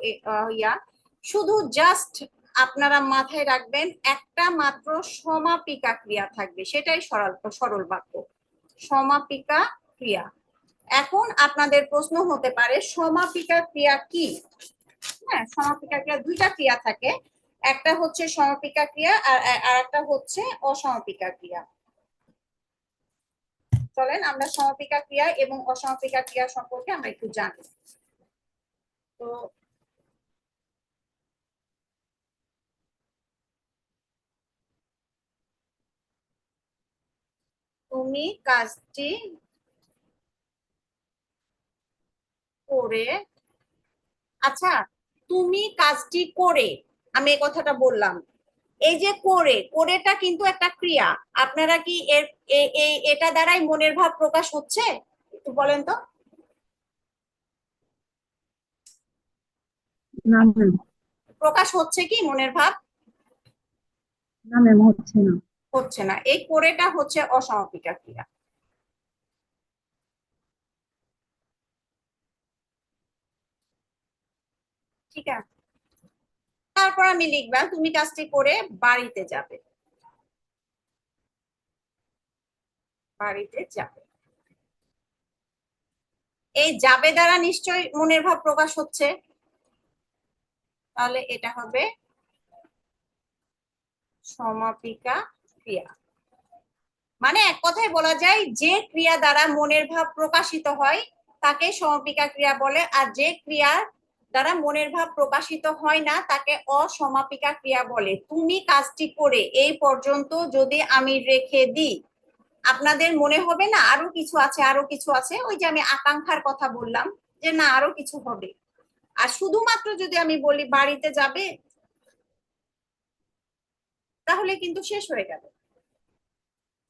শুধু জাস্ট আপনারা মাথায় রাখবেন একটা মাত্র সমাপিকা ক্রিয়া থাকবে, সেটাই সরল বাক্য, সমাপিকা ক্রিয়া। এখন আপনাদের প্রশ্ন হতে পারে সমাপিকা ক্রিয়া কি? হ্যাঁ, সমাপিকা ক্রিয়া দুইটা ক্রিয়া থাকে, একটা হচ্ছে সমাপিকা ক্রিয়া আর একটা হচ্ছে অসমাপিকা ক্রিয়া। চলেন আমরা সমাপিকা ক্রিয়া এবং অসমাপিকা ক্রিয়া সম্পর্কে আমরা একটু জানি। তো তুমি কাজটি করে, আচ্ছা, তুমি কাজটি করে, আমি এই কথাটা বললাম, এই যে করে, করেটা কিন্তু একটা ক্রিয়া। আপনারা কি এটা দ্বারাই মনের ভাব প্রকাশ হচ্ছে? একটু বলেন তো। না ম্যাম। প্রকাশ হচ্ছে কি মনের ভাব? না ম্যাম, হচ্ছে না। হচ্ছে না। এই করেটা হচ্ছে অসমাপিকা ক্রিয়া। ঠিক আছে, তারপর আমি লিখবা তুমি কাজটি করে বাড়িতে যাবে, বাড়িতে যাবে। এই যাবে দ্বারা নিশ্চয়ই মনের ভাব প্রকাশ হচ্ছে, তাহলে এটা হবে সমাপিকা ক্রিয়া। মানে এক কথায় বলা যায় যে ক্রিয়া দ্বারা মনের ভাব প্রকাশিত হয় তাকে সমাপিকা ক্রিয়া বলে, আর যে ক্রিয়া দ্বারা মনের ভাব প্রকাশিত হয় না তাকে অসমাপিকা ক্রিয়া বলে। তুমি কাজটি করে এই পর্যন্ত যদি আমি রেখে দিই, আপনাদের মনে হবে না আরো কিছু আছে, আরো কিছু আছে, ওই যে আমি আকাঙ্ক্ষার কথা বললাম যে না আরো কিছু হবে। আর শুধুমাত্র যদি আমি বলি বাড়িতে যাবে, তাহলে কিন্তু শেষ হয়ে গেল।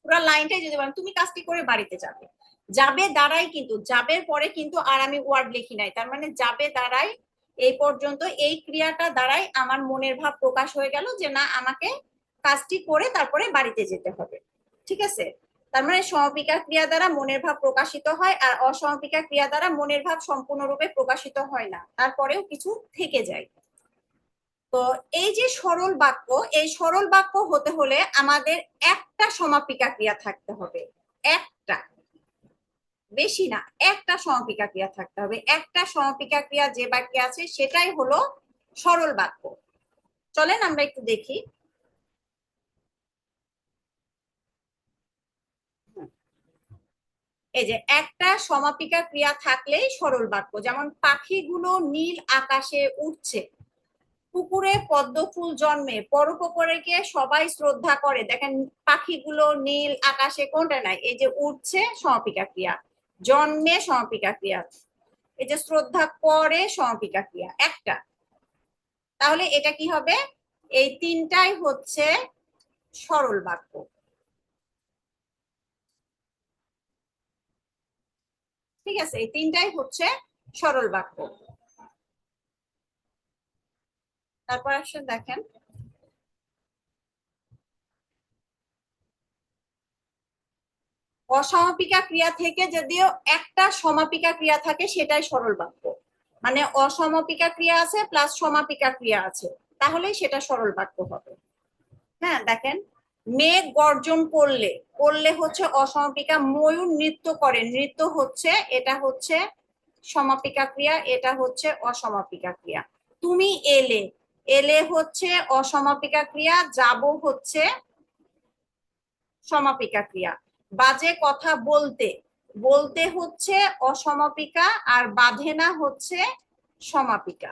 পুরো লাইনটাই যদি বলেন তুমি কাজটি করে বাড়িতে যাবে, যাবে দ্বারাই, কিন্তু যাবের পরে কিন্তু আর আমি ওয়ার্ড লিখি নাই, তার মানে যাবে দ্বারাই এই পর্যন্ত এই ক্রিয়াটা দ্বারাই আমার মনের ভাব প্রকাশ হয়ে গেল যে না আমাকে কাজটি করে তারপরে বাড়িতে যেতে হবে। ঠিক আছে, তার মানে সমাপিকা ক্রিয়া দ্বারা মনের ভাব প্রকাশিত হয় আর অসমাপিকা ক্রিয়া দ্বারা মনের ভাব সম্পূর্ণরূপে প্রকাশিত হয় না, তারপরেও কিছু থেকে যায়। তো এই যে সরল বাক্য, এই সরল বাক্য হতে হলে আমাদের একটা সমাপিকা ক্রিয়া থাকতে হবে, একটা, বেশি না, একটা সমাপিকা ক্রিয়া থাকতে হবে। একটা সমাপিকা ক্রিয়া যে বাক্যে আছে সেটাই হলো সরল বাক্য। চলেন আমরা একটু দেখি। এই যে একটা সমাপিকা ক্রিয়া থাকলেই সরল বাক্য, যেমন পাখিগুলো নীল আকাশে উঠছে, পুকুরে পদ্ম ফুল জন্মে, পরোপকারীকে সবাই শ্রদ্ধা করে। দেখেন পাখিগুলো নীল আকাশে, কোনটা নাই? এই যে উঠছে সমাপিকা ক্রিয়া, জন্মে সমাপিকা ক্রিয়া, এই যে শ্রদ্ধা করে সমাপিকা ক্রিয়া একটা। তাহলে এটা কি হবে? এই তিনটাই হচ্ছে সরল বাক্য। ঠিক আছে, এই তিনটাই হচ্ছে সরল বাক্য। তারপর আসলে দেখেন, অসমাপিকা ক্রিয়া থেকে যদিও একটা সমাপিকা ক্রিয়া থাকে সেটাই সরল বাক্য। মানে অসমাপিকা ক্রিয়া আছে প্লাস সমাপিকা ক্রিয়া আছে, তাহলেই সেটা সরল বাক্য হবে। হ্যাঁ দেখেন, মেঘ গর্জন করলে, করলে হচ্ছে অসমাপিকা। ময়ূর নৃত্য করে, নৃত্য হচ্ছে, এটা হচ্ছে সমাপিকা ক্রিয়া, এটা হচ্ছে অসমাপিকা ক্রিয়া। তুমি এলে, এলে হচ্ছে অসমাপিকা ক্রিয়া, যাব হচ্ছে সমাপিকা ক্রিয়া। বাজে কথা বলতে, বলতে হচ্ছে অসমাপিকা, আর বাঁধে না হচ্ছে সমাপিকা।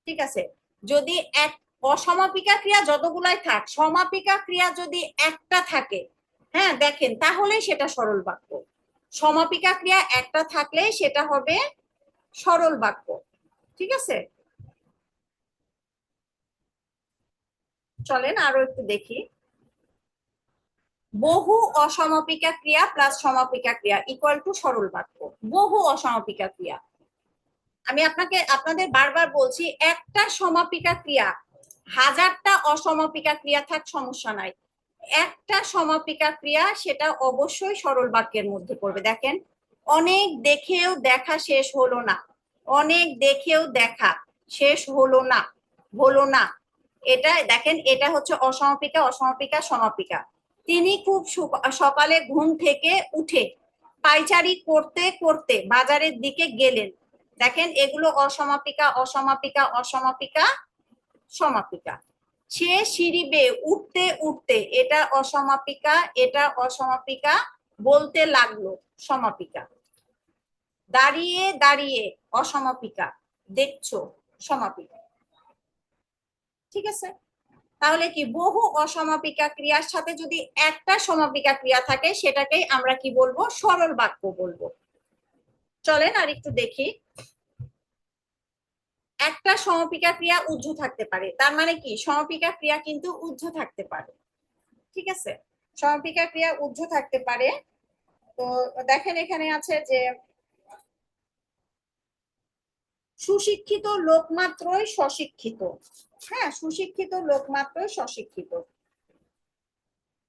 ঠিক আছে, যদি এক অসমাপিকা ক্রিয়া যতগুলাই থাক, সমাপিকা ক্রিয়া যদি একটা থাকে, হ্যাঁ দেখেন, তাহলে সেটা সরল বাক্য। সমাপিকা ক্রিয়া একটা থাকলে সেটা হবে সরল বাক্য। ঠিক আছে, চলেন আরো একটু দেখি। বহু অসমাপিকা ক্রিয়া প্লাস সমাপিকা ক্রিয়া ইকুয়াল টু সরল বাক্য। বহু অসমাপিকা ক্রিয়া, আমি আপনাদের বারবার বলছি, একটা সমাপিকা ক্রিয়া, হাজারটা অসমাপিকা ক্রিয়া থাক সমস্যা নাই, একটা সমাপিকা ক্রিয়া সেটা অবশ্যই সরল বাক্যের মধ্যে পড়বে। দেখেন, অনেক দেখেও দেখা শেষ হলো না, অনেক দেখেও দেখা শেষ হলো না, হলো না, এটা দেখেন, এটা হচ্ছে অসমাপিকা, অসমাপিকা, সমাপিকা। তিনি খুব সকালে ঘুম থেকে উঠে পায়চারি করতে করতে বাজারের দিকে গেলেন। দেখেন, এগুলো অসমাপিকা, অসমাপিকা, অসমাপিকা, সমাপিকা। সে সিঁড়ি বেয়ে উঠতে উঠতে, এটা অসমাপিকা, এটা অসমাপিকা, বলতে লাগলো, সমাপিকা। দাঁড়িয়ে দাঁড়িয়ে, অসমাপিকা, দেখছো, সমাপিকা। ঠিক আছে, তাহলে কি, বহু অসমাপিকা ক্রিয়ার সাথে যদি একটা সমাপিকা ক্রিয়া থাকে সেটাকেই আমরা কি বলবো, সরল বাক্য বলবো। চলেন আর একটু দেখি। একটা সমাপিকা ক্রিয়া উহ্য থাকতে পারে, তার মানে কি, সমাপিকা ক্রিয়া কিন্তু উহ্য থাকতে পারে। ঠিক আছে, সমাপিকা ক্রিয়া উহ্য থাকতে পারে। তো দেখেন, এখানে আছে যে সুশিক্ষিত লোক মাত্রই স্বশিক্ষিত। হ্যাঁ, সুশিক্ষিত লোক মাত্রই স্বশিক্ষিত,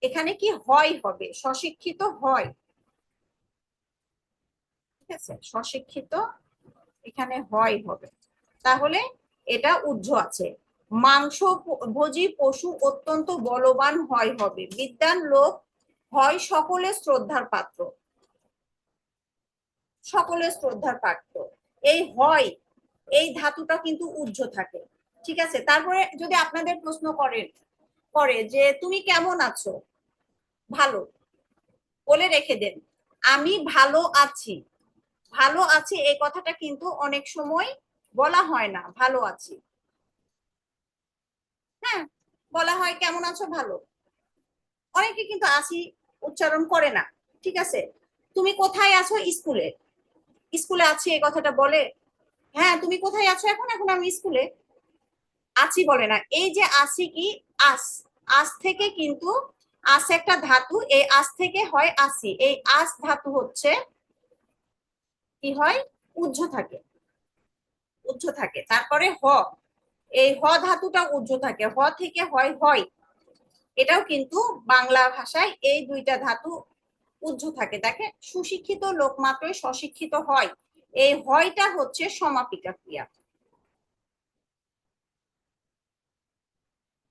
এখানে কি হয় হবে, স্বশিক্ষিত হয়। ঠিক আছে, স্বশিক্ষিত এখানে হয় হবে, তাহলে এটা উহ্য আছে। মাংস ভোজী পশু অত্যন্ত বলবান হয় হবে। বিদ্বান লোক হয় সকলে শ্রদ্ধার পাত্র, সকলের শ্রদ্ধার পাত্র। এই হয়, এই ধাতুটা কিন্তু উহ্য থাকে। ঠিক আছে, তারপরে যদি আপনাদের প্রশ্ন করে যে তুমি কেমন আছো, ভালো বলে রেখে দেন। আমি ভালো আছি, ভালো আছি এই কথাটা কিন্তু অনেক সময় বলা হয় না, ভালো আছি। হ্যাঁ, বলা হয় কেমন আছো, ভালো। অনেকে কিন্তু আছি উচ্চারণ করে না। ঠিক আছে, তুমি কোথায় আছো, স্কুলে, স্কুলে আছি এই কথাটা বলে। হ্যাঁ, তুমি কোথায় আছো এখন, এখন আমি স্কুলে আছি বলে না। এই যে আছি কি, আস, আস থেকে কিন্তু, আস একটা ধাতু, এই আস থেকে হয় আসি, এই আস ধাতু হচ্ছে কি হয়, উহ্য থাকে, উহ্য থাকে। তারপরে হ, এই হ ধাতুটা উহ্য থাকে, হ থেকে হয় হয়, এটাও কিন্তু বাংলা ভাষায় এই দুইটা ধাতু উহ্য থাকে। দেখে, সুশিক্ষিত লোক মাত্রই স্বশিক্ষিত হয়, এই হয়টা হচ্ছে সমাপিকা ক্রিয়া।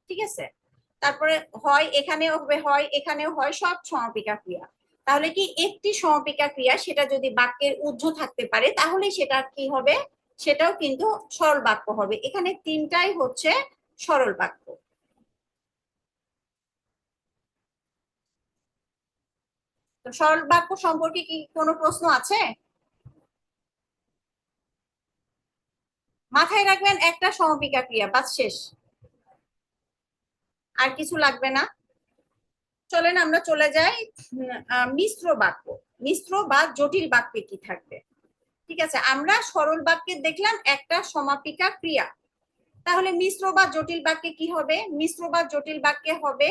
ঠিক আছে, তারপরে হয় এখানেও হবে, হয় এখানেও হয়, সব সমাপিকা ক্রিয়া। তাহলে কি, একটি সমাপিকা ক্রিয়া সেটা যদি বাক্যের উহ্য থাকতে পারে তাহলে সেটা কি হবে, সেটাও কিন্তু সরল বাক্য হবে। এখানে তিনটাই হচ্ছে সরল বাক্য। তো সরল বাক্য সম্পর্কে কি কোনো প্রশ্ন আছে? মাথায় রাখবেন, একটা সমাপিকা ক্রিয়া, বাস, শেষ, আর কিছু লাগবে না। চলেন আমরা চলে যাই মিশ্র বাক্য। মিশ্র বা জটিল বাক্যে কি থাকবে? ঠিক আছে, আমরা সরল বাক্যে দেখলাম একটা সমাপিকা ক্রিয়া, তাহলে মিশ্র বা জটিল বাক্যে কি হবে? মিশ্র বা জটিল বাক্যে হবে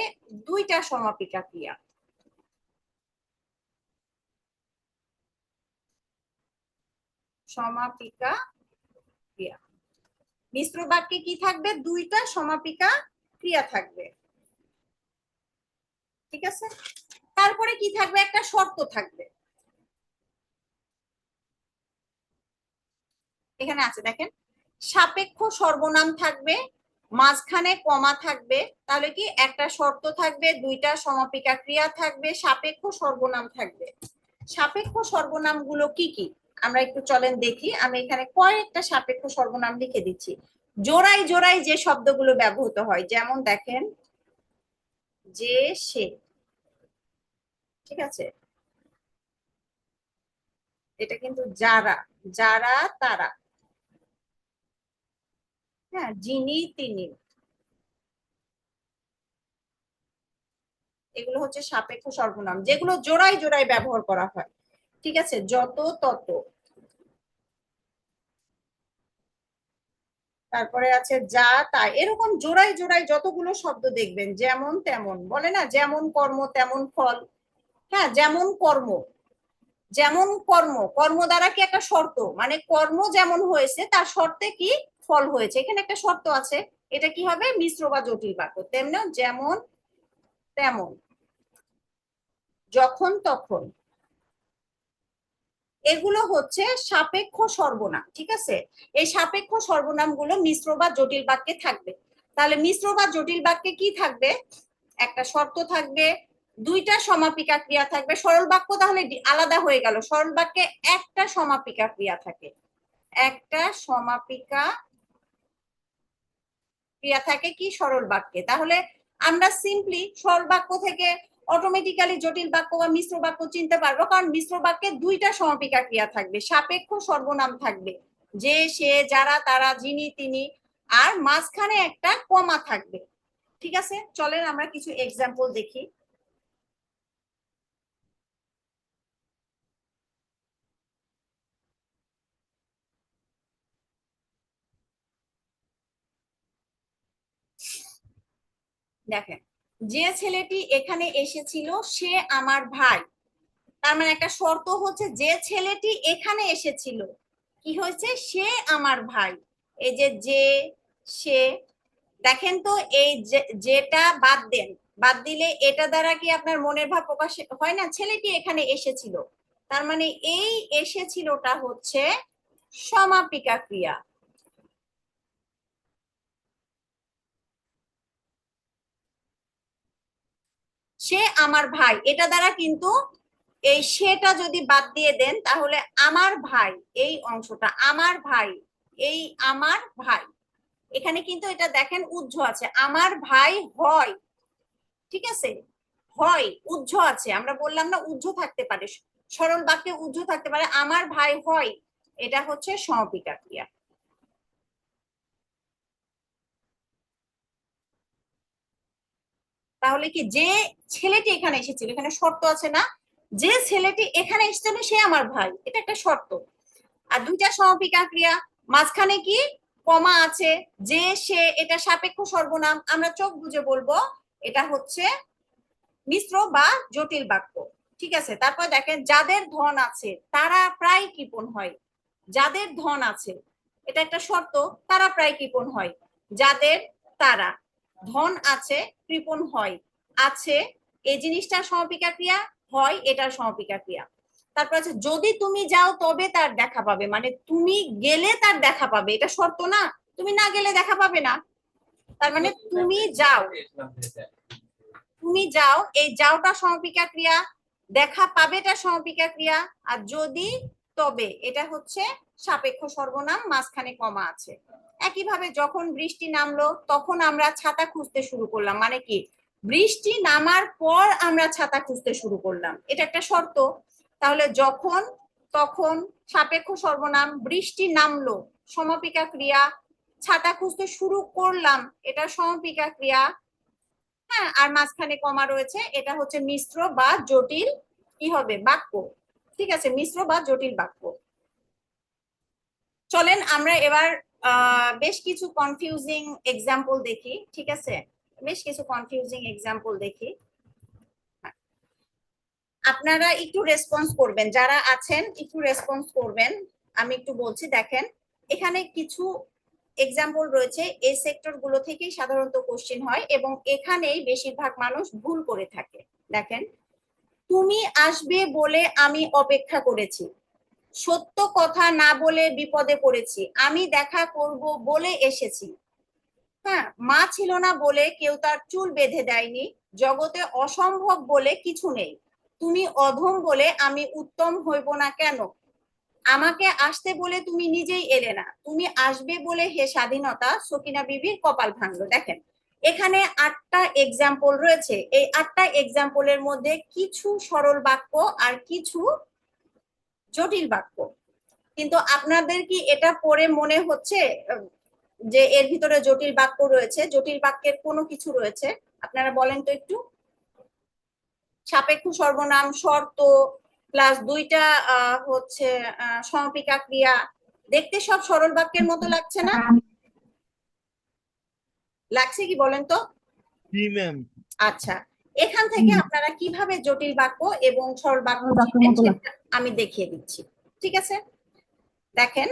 দুইটা সমাপিকা ক্রিয়া। সমাপিকা ক্রিয়া। মিশ্র বাক্যে কি থাকবে? দুইটা সমাপিকা ক্রিয়া থাকবে, ঠিক আছে। তারপরে কি থাকবে? একটা শর্ত থাকবে। এখানে আছে দেখেন, সাপেক্ষ সর্বনাম থাকবে, মাঝখানে কমা থাকবে, তাহলে কি একটা শর্ত থাকবে, দুইটা সমাপিকা ক্রিয়া থাকবে, সাপেক্ষ সর্বনাম থাকবে। সাপেক্ষ সর্বনাম গুলো কি কি আমরা একটু চলেন দেখি। আমি এখানে কয়েকটা সাপেক্ষ সর্বনাম লিখে দিচ্ছি, জোড়ায় জোড়ায় যে শব্দগুলো ব্যবহৃত হয়। যেমন দেখেন, যে, সে, ঠিক আছে, এটা কিন্তু যারা, যারা, তারা, হ্যাঁ, যিনি, তিনি, এগুলো হচ্ছে সাপেক্ষ সর্বনাম, যেগুলো জোড়ায় জোড়ায় ব্যবহার করা হয়, ঠিক আছে। যত, তত, তারপরে আছে যা, তাই, এরকম জোড়ায় জোড়ায় যতগুলো শব্দ দেখবেন, যেমন তেমন, বলে না, যেমন কর্ম তেমন ফল। হ্যাঁ, যেমন কর্ম, যেমন কর্ম, কর্ম দ্বারা কি একটা শর্ত, মানে কর্ম যেমন হয়েছে তার শর্তে কি ফল হয়েছে, এখানে একটা শর্ত আছে। এটা কি হবে? মিশ্র বা জটিল বাক্য। তেমনি যেমন তেমন, যখন তখন, এগুলো হচ্ছে সাপেক্ষ সর্বনাম, ঠিক আছে। এই সাপেক্ষ সর্বনাম গুলো মিশ্র বা জটিল বাক্যে থাকবে। তাহলে মিশ্র বা জটিল বাক্যে কি থাকবে? একটা শর্ত থাকবে, দুইটা সমাপিকা ক্রিয়া থাকবে। সরল বাক্য তাহলে আলাদা হয়ে গেল, সরল বাক্যে একটা সমাপিকা ক্রিয়া থাকে, একটা সমাপিকা ক্রিয়া থাকে কি সরল বাক্যে। তাহলে আমরা সিম্পলি সরল বাক্য থেকে অটোমেটিক্যালি জটিল বাক্য বা মিশ্র বাক্য চিনতে পারবো, কারণ মিশ্র বাক্যে দুইটা সমাপিকা ক্রিয়া থাকবে, সাপেক্ষ সর্বনাম থাকবে, যে, সে, যারা, তারা, যিনি, তিনি, আর মাঝখানে একটা কমা থাকবে, ঠিক আছে। চলেন আমরা কিছু এক্সাম্পল দেখি। দেখেন, যে ছেলেটি এখানে এসেছিল সে আমার ভাই, তার মানে একটা শর্ত হচ্ছে, যে ছেলেটি এখানে এসেছিল কি হয়েছে? সে আমার ভাই। এই যে, সে, দেখেন তো, এই যেটা বাদ দেন, বাদ দিলে এটা দ্বারা কি আপনার মনের ভাব প্রকাশ হয় না? ছেলেটি এখানে এসেছিল, তার মানে এই এসেছিলটা হচ্ছে সমাপিকা ক্রিয়া। সে আমার ভাই, এটা দ্বারা কিন্তু এই সেটা যদি বাদ দিয়ে দেন তাহলে আমার ভাই, এই অংশটা আমার ভাই, এই আমার ভাই, এখানে কিন্তু এটা দেখেন উজ্জ আছে, আমার ভাই হয়, ঠিক আছে, হয় উজ্জ আছে, আমরা বললাম না উজ্জ থাকতে পারে, সরল বাক্যে উজ্জ থাকতে পারে, আমার ভাই হয়, এটা হচ্ছে সমাপিকা ক্রিয়া। তাহলে কি, যে ছেলেটি এখানে এসেছিল, এখানে শর্ত আছে না, যে ছেলেটি এখানে এসেছিল সে আমার ভাই, এটা একটা শর্ত। আর দুইটা সমাপিকা ক্রিয়া, মাঝখানে কি কমা আছে, যে, সে, এটা সাপেক্ষ সর্বনাম, আমরা চোখ বুঝে বলবো এটা হচ্ছে মিশ্র বা জটিল বাক্য, ঠিক আছে। তারপর দেখেন, যাদের ধন আছে তারা প্রায় কৃপণ হয়, যাদের ধন আছে, এটা একটা শর্ত, তারা প্রায় কৃপণ হয়, যাদের, তারা, ধন আছে, কৃপণ হয়, আছে, এই জিনিসটা সমাপিকা ক্রিয়া, হয় এটার সমাপিকা ক্রিয়া। তারপর আছে, যদি তুমি যাও তবে তার দেখা পাবে, মানে তুমি গেলে তার দেখা পাবে, এটা শর্ত না, তুমি না গেলে দেখা পাবে না, তার মানে তুমি যাও, তুমি যাও, এই যাওটা সমাপিকা ক্রিয়া, দেখা পাবেটা সমাপিকা ক্রিয়া, আর যদি, তবে, এটা হচ্ছে সাপেক্ষ সর্বনাম, মাঝখানে কমা আছে। একইভাবে যখন বৃষ্টি নামলো তখন আমরা ছাতা খুঁজতে শুরু করলাম, মানে কি, বৃষ্টি নামার পর আমরা ছাতা খুঁজতে শুরু করলাম, এটা একটা শর্ত। তাহলে যখন, তখন, সাপেক্ষ সর্বনাম, বৃষ্টি নামলো সমাপিকা ক্রিয়া, ছাতা খুঁজতে শুরু করলাম এটা সমাপিকা ক্রিয়া, হ্যাঁ, আর মাঝখানে কমা রয়েছে, এটা হচ্ছে মিশ্র বা জটিল কি হবে? বাক্য, ঠিক আছে, মিশ্র বা জটিল বাক্য। চলেন আমরা এবার বেশ কিছু কনফিউজিং এক্সাম্পল দেখি, ঠিক আছে, বেশ কিছু কনফিউজিং এক্সাম্পল দেখি। আপনারা একটু রেসপন্স করবেন, যারা আছেন একটু রেসপন্স করবেন। আমি একটু বলছি, দেখেন এখানে কিছু এক্সাম্পল রয়েছে, এই সেক্টর গুলো থেকেই সাধারণত কোশ্চেন হয় এবং এখানেই বেশিরভাগ মানুষ ভুল করে থাকে। দেখেন, তুমি আসবে বলে আমি অপেক্ষা করেছি, সত্য কথা না বলে বিপদে পড়েছি, আমি দেখা করব বলে এসেছি। হ্যাঁ, মা ছিল না বলে কেউ তার চুল বেঁধে দেয়নি, জগতে অসম্ভব বলে কিছু নেই, তুমি অধম বলে আমি উত্তম হইব না কেন, আমাকে আসতে বলে তুমি নিজেই এলে না, তুমি আসবে বলে হে স্বাধীনতা, সকিনা বিবির কপাল ভাঙলো। দেখেন, এখানে 8টা এক্সাম্পল রয়েছে, এই 8টা এক্সাম্পলের মধ্যে কিছু সরল বাক্য আর কিছু জটিল বাক্য। কিন্তু আপনাদের কি এটা পড়ে মনে হচ্ছে যে এর ভিতরে জটিল বাক্য রয়েছে? জটিল বাক্যের কোনো কিছু রয়েছে? আপনারা বলেন তো একটু। সাপেক্ষ সর্বনাম, শর্ত, প্লাস 2টা হচ্ছে সমাপিকা ক্রিয়া, দেখতে সব সরল বাক্যের মতো লাগছে না? লাগছে কি বলেন তো? জি ম্যাম। আচ্ছা, এখান থেকে আপনারা কিভাবে জটিল বাক্য এবং সরল বাক্য সরল বাক্যের চিনবেন মতো সেটা আমি দেখিয়ে দিচ্ছি। ঠিক আছে, দেখেন,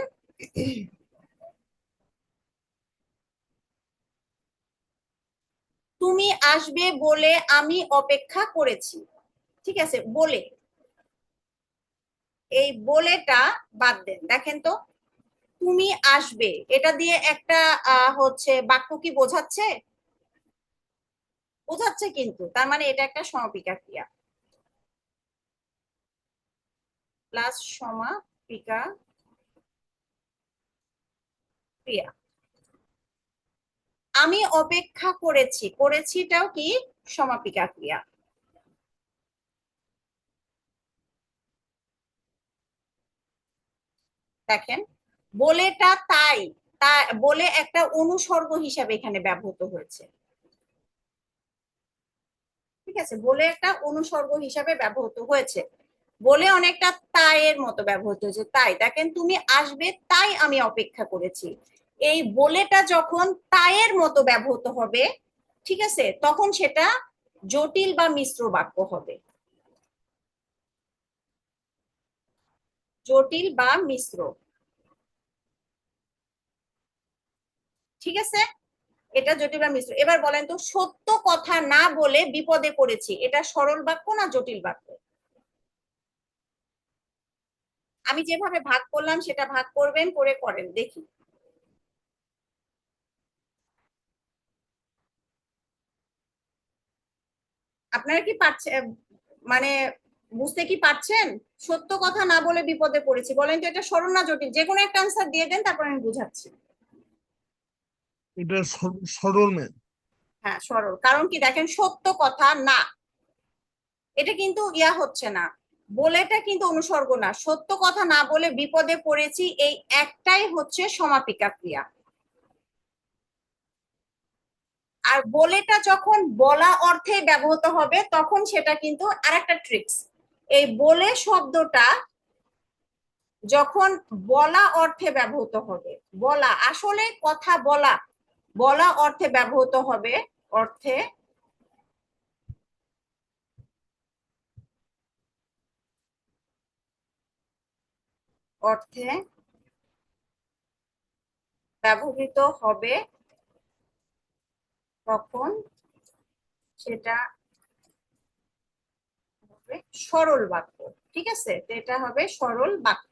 তুমি আসবে বলে আমি অপেক্ষা করেছি। ঠিক আছে, বলে, এই বলেটা বাদ দেন। দেখেন তো, তুমি আসবে এটা দিয়ে একটা হচ্ছে বাক্য কি বোঝাচ্ছে? বোঝাচ্ছে, কিন্তু তার মানে এটা একটা সমাপিকা ক্রিয়া, প্লাস সমাপিকা ক্রিয়া। আমি অপেক্ষা করেছি, করেছিটাও কি সমাপিকা ক্রিয়া। দেখেন, বলেটা তাই, তা বলে একটা অনুসর্গ হিসাবে এখানে ব্যবহৃত হয়েছে। ঠিক আছে, বলে একটা অনুসর্গ হিসাবে ব্যবহৃত হয়েছে, বলে অনেকটা তাই এর মতো ব্যবহৃত হয়েছে। তাই দেখেন, তুমি আসবে তাই আমি অপেক্ষা করেছি, এই বলেটা যখন তাইয়ের মতো ব্যবহৃত হবে, ঠিক আছে, তখন সেটা জটিল বা মিশ্র বাক্য হবে। জটিল বা মিশ্র। ঠিক আছে, এটা জটিল বা মিশ্র। এবার বলেন তো, সত্য কথা না বলে বিপদে পড়েছি, এটা সরল বাক্য না জটিল বাক্য? আমি যেভাবে ভাগ করলাম সেটা ভাগ করবেন, করে করেন দেখি। আপনারা কি পারছেন, মানে বুঝতে কি পারছেন? সত্য কথা না বলে বিপদে পড়েছি, বলেন তো এটা সরল না জটিল? যে কোনো একটা আনসার দিয়ে দেন, তারপর আমি বুঝাচ্ছি। এটা সরল ম্যাম। হ্যাঁ, সরল। কারণ কি, দেখেন, সত্য কথা না, এটা কিন্তু ইয়া হচ্ছে না, বলেটা কিন্তু অনুসর্গ না, সত্য কথা না বলে বিপদে পড়েছি, এই একটাই হচ্ছে সমাপিকা ক্রিয়া। আর বলেটা যখন বলা অর্থে ব্যবহৃত হবে তখন সেটা কিন্তু আরেকটা ট্রিক্স। এই বলে শব্দটা যখন বলা অর্থে ব্যবহৃত হবে, বলা আসলে কথা বলা, বলা অর্থে ব্যবহৃত হবে, অর্থে অর্থে ব্যবহৃত হবে, তখন সেটা হবে সরল বাক্য। ঠিক আছে, এটা হবে সরল বাক্য।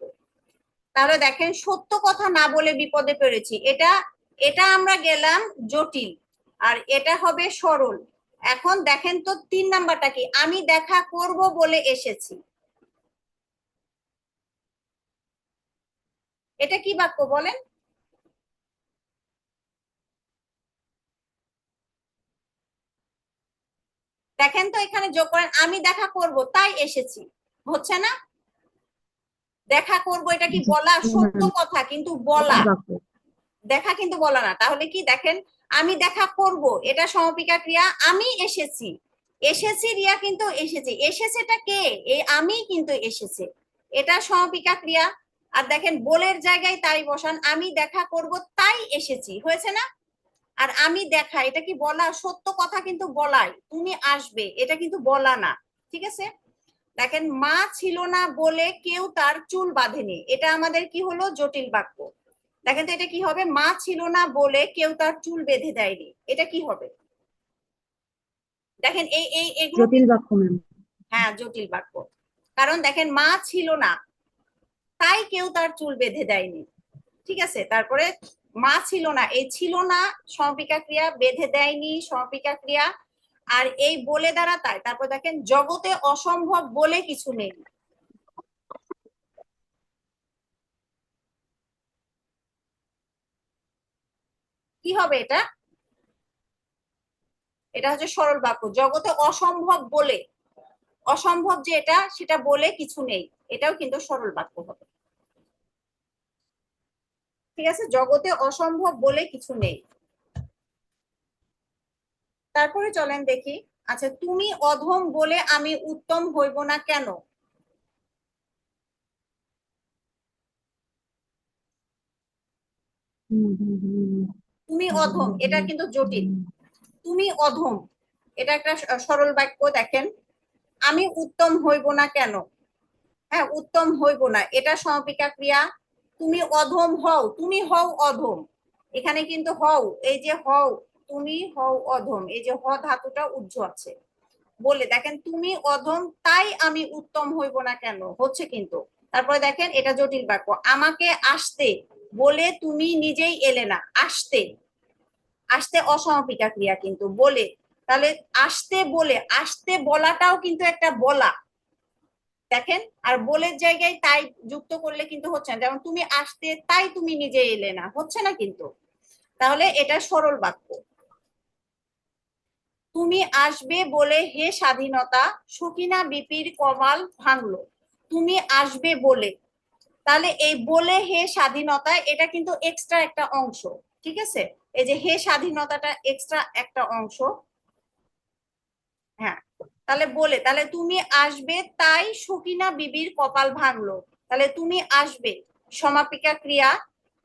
তাহলে দেখেন, সত্য কথা না বলে বিপদে পড়েছি, এটা এটা আমরা গেলাম জটিল, আর এটা হবে সরল। এখন দেখেন তো 3 নাম্বারটা কি, আমি দেখা করব বলে এসেছি, এটা কি বাক্য বলেন? দেখেন তো, এখানে যোগ করেন, আমি দেখা করব তাই এসেছি, হচ্ছে না? দেখা করব এটা কি বলা? সত্য কথা কিন্তু বলা, দেখা কিন্তু বলা না। তাহলে কি, দেখেন, আমি দেখা করব এটা সমাপিকা ক্রিয়া, আমি এসেছি, এসেছি রিয়া কিন্তু এসেছি, এসেছেটা কে? এই আমি কিন্তু এসেছে, এটা সমাপিকা ক্রিয়া। আর দেখেন, বলের জায়গায় তাই বসান, আমি দেখা করব তাই এসেছি, হয়েছে না? আর আমি দেখা, এটা কি বলা? সত্য কথা কিন্তু বলাই, তুমি আসবে এটা কিন্তু বলা না। ঠিক আছে, দেখেন মা ছিল না বলে কেউ তার চুল বাঁধেনি, এটা আমাদের কি হলো? জটিল বাক্য। দেখেন তো এটা কি হবে? মা ছিল না বলে কেউ তার চুল বেঁধে দেয়নি, এটা কি হবে? দেখেন এই এই এগুলো জটিল বাক্য ম্যাম। হ্যাঁ জটিল বাক্য। কারণ দেখেন মা ছিল না তাই কেউ তার চুল বেঁধে দেয়নি, ঠিক আছে। তারপরে মা ছিল না, এই ছিল না সমাপিকা ক্রিয়া, বেঁধে দেয়নি সমাপিকা ক্রিয়া, আর এই বলে দ্বারা তাই। তারপর দেখেন জগতে অসম্ভব বলে কিছু নেই, কি হবে এটা? এটা হচ্ছে সরল বাক্য। জগতে অসম্ভব বলে, অসম্ভব যে এটা সেটা বলে কিছু নেই, এটাও কিন্তু সরল বাক্য হবে, ঠিক আছে। জগতে অসম্ভব বলে কিছু নেই। তারপরে চলেন দেখি, আচ্ছা তুমি অধম বলে আমি উত্তম হইব না কেন? তুমি অধম, এটা কিন্তু জটিল। তুমি অধম, এটা একটা সরল বাক্য। দেখেন আমি উত্তম হইব না কেন, হ্যাঁ উত্তম হইব না এটা সমাপিকা ক্রিয়া। তুমি অধম হও, তুমি হও অধম, এখানে কিন্তু হও, এই যে হও, তুমি হও অধম, এই যে হ ধাতুটা উজ্জ আছে। বলে দেখেন তুমি অধম তাই আমি উত্তম হইব না কেন, হচ্ছে কিন্তু। তারপরে দেখেন এটা জটিল বাক্য। আমাকে আসতে বলে তুমি নিজেই এলে না, আসতে, আসতে অসমাপিকা ক্রিয়া কিন্তু বলে, তাহলে আসতে বলে, আসতে বলাটাও কিন্তু একটা বলা, দেখেন। আর বলের জায়গায় তাই যুক্ত করলে কিন্তু হচ্ছে না, যেমন তুমি আসতে তাই তুমি নিজে এলে না, হচ্ছে না কিন্তু। তাহলে এটা সরল বাক্য। তুমি আসবে বলে হে স্বাধীনতা সকিনা বিপির কমাল ভাঙলো, তুমি আসবে বলে, তাহলে এই বলে হে স্বাধীনতা এটা কিন্তু এক্সট্রা একটা অংশ, ঠিক আছে। এই যে হে স্বাধীনতাটা এক্সট্রা একটা অংশ, হ্যাঁ। তাহলে বলে, তাহলে তুমি আসবে তাই সকিনা বিবির কপাল ভাঙলো, তাহলে তুমি আসবে সমাপিকা ক্রিয়া,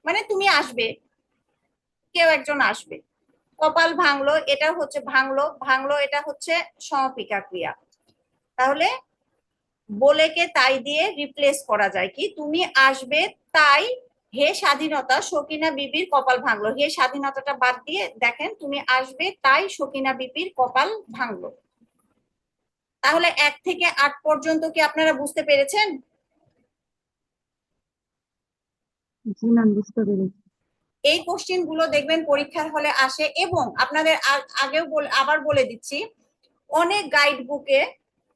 মানে তুমি আসবে, কেউ একজন আসবে। কপাল ভাঙলো এটা হচ্ছে ভাঙলো, ভাঙলো এটা হচ্ছে সমাপিকা ক্রিয়া। তাহলে বলেকে তাই দিয়ে রিপ্লেস করা যায় কি? তুমি আসবে তাই হে স্বাধীনতা সকিনা বিবির কপাল ভাঙলো, হে স্বাধীনতাটা বাদ দিয়ে দেখেন তুমি আসবে তাই সকিনা বিবির কপাল ভাঙলো। তাহলে 1 থেকে 8 পর্যন্ত কি আপনারা বুঝতে পেরেছেন? জি ম্যাম, বুঝতে পেরেছি। এই কোশ্চেন গুলো দেখবেন পরীক্ষার হলে আসে, এবং আপনাদের আগেও আবার বলে দিচ্ছি, অনেক গাইড বুকে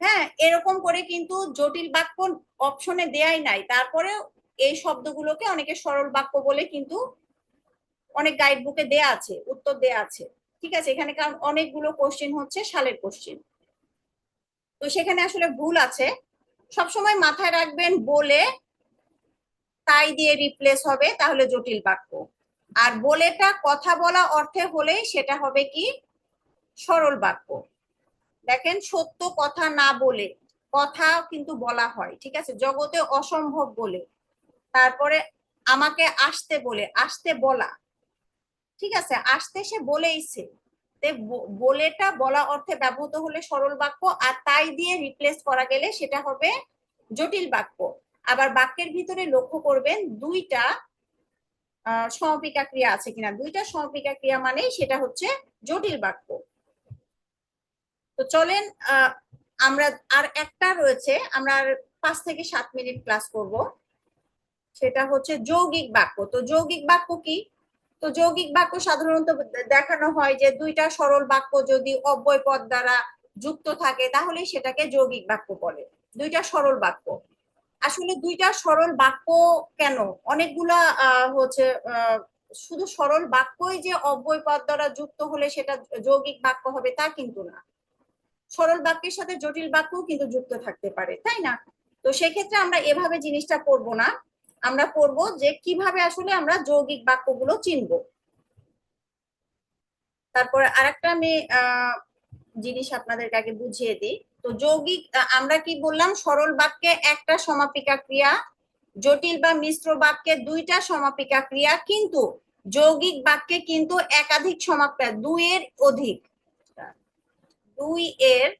হ্যাঁ এরকম করে কিন্তু জটিল বাক্য অপশনে দেয়াই নাই, তারপরে এই শব্দগুলোকে অনেকে সরল বাক্য বলে কিন্তু অনেক গাইড বুকে দেয়া আছে, উত্তর দেয়া আছে, ঠিক আছে। এখানে কারণ অনেকগুলো কোশ্চেন হচ্ছে সালের কোশ্চেন, তো সেখানে আসলে ভুল আছে। সবসময় মাথায় রাখবেন বলে তাই দিয়ে রিপ্লেস হবে, তাহলে জটিল বাক্য। আর বলেটা কথা বলা অর্থে হলে সেটা হবে কি? সরল বাক্য। দেখেন সত্য কথা না বলে, কথা কিন্তু বলা হয়, ঠিক আছে। জগতে অসম্ভব বলে, তারপরে আমাকে আসতে বলে, আসতে বলা, ঠিক আছে। আসতে সে বলেইছে, বলেটা বলা অর্থে ব্যবহৃত হলে সরল বাক্য, আর তাই দিয়ে রিপ্লেস করা গেলে সেটা হবে জটিল বাক্য। আবার বাক্যের ভিতরে লক্ষ্য করবেন দুইটা সমাপিকা ক্রিয়া আছে কিনা, দুইটা সমাপিকা ক্রিয়া মানে সেটা হচ্ছে জটিল বাক্য। তো চলেন আমরা আর একটা রয়েছে, আমরা আর 5 থেকে 7 মিনিট ক্লাস করব, সেটা হচ্ছে যৌগিক বাক্য। তো যৌগিক বাক্য কি? তো যৌগিক বাক্য সাধারণত দেখানো হয় যে দুইটা সরল বাক্য যদি অব্যয় পদ দ্বারা যুক্ত থাকে তাহলে সেটাকে যৌগিক বাক্য বলে। দুইটা সরল বাক্য, আসলে দুইটা সরল বাক্য কেন, অনেকগুলা হচ্ছে শুধু সরল বাক্যই যে অব্যয় পদ দ্বারা যুক্ত হলে সেটা যৌগিক বাক্য হবে তা কিন্তু না, সরল বাক্যের সাথে জটিল বাক্য কিন্তু যুক্ত থাকতে পারে, তাই না? তো সেক্ষেত্রে আমরা এভাবে জিনিসটা পড়বো না, আমরা পড়বো যে কিভাবে আসলে আমরা যৌগিক বাক্যগুলো চিনব। তারপরে আরেকটা আমি জিনিস আপনাদেরকে আগে বুঝিয়ে দিই। তো যৌগিক আমরা কি বললাম? সরল বাক্যে একটা সমাপিকা ক্রিয়া, জটিল বা মিশ্র বাক্যে দুইটা সমাপিকা ক্রিয়া, কিন্তু যৌগিক বাক্যে কিন্তু একাধিক সমাপিকা, দুই এর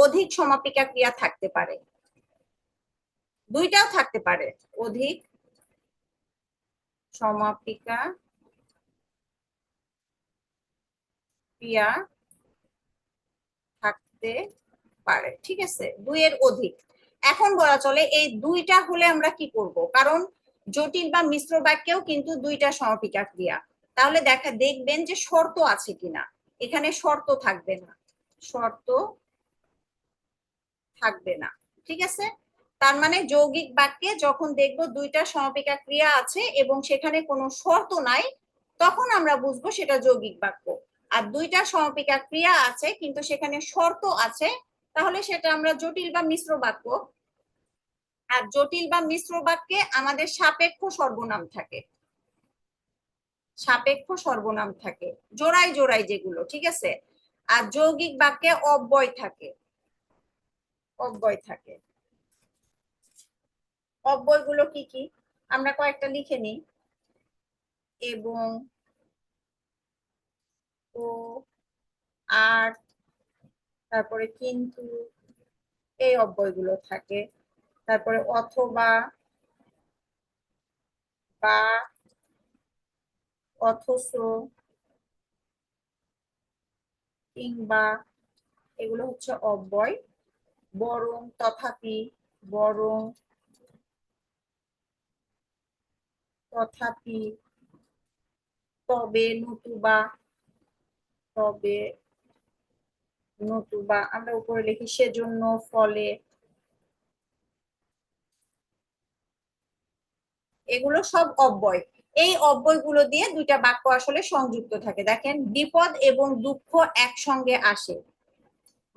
অধিক সমাপিকা ক্রিয়া থাকতে পারে। দুইটাও থাকতে পারে, অধিক সমাপিকা ক্রিয়া থাকতে পারে, ঠিক আছে, দুইয়ের অধিক। এখন বলা চলে এই দুইটা হলে আমরা কি করব, কারণ জটিল বা মিশ্র বাক্যেও কিন্তু দুইটা সমাপিকা ক্রিয়া। তাহলে দেখবেন যে শর্ত আছে কিনা, এখানে শর্ত থাকবে না, শর্ত থাকবে না, ঠিক আছে। তার মানে যৌগিক বাক্যে যখন দেখবো দুইটা সমাপিকা ক্রিয়া আছে এবং সেখানে কোনো শর্ত নাই, তখন আমরা বুঝবো সেটা যৌগিক বাক্য। আর দুইটা সমাপিকা ক্রিয়া আছে কিন্তু সেখানে শর্ত আছে, তাহলে সেটা আমরা জটিল বা মিশ্র বাক্য। আর জটিল বা মিশ্র বাক্যে আমাদের সাপেক্ষ সর্বনাম থাকে, সাপেক্ষ সর্বনাম থাকে জোড়ায় জোড়ায় যেগুলো, ঠিক আছে। আর যৌগিক বাক্যে অব্যয় থাকে, অব্যয় থাকে। অব্যয়গুলো কি কি আমরা কয়েকটা লিখে নিই। এবং, ও, আর, তারপরে কিন্তু, এই অব্যয়গুলো থাকে। তারপরে অথবা, বা, অথচ, কিংবা, এগুলো হচ্ছে অব্যয়। বরং, তথাপি, বরং, তথাপি, তবে, নতুবা, তবে, নতুবা, আমরা উপরে লিখি সেজন্য, ফলে, এগুলো সব অব্যয়। এই অব্যয়গুলো দিয়ে দুইটা বাক্য আসলে সংযুক্ত থাকে। দেখেন, বিপদ এবং দুঃখ একসঙ্গে আসে,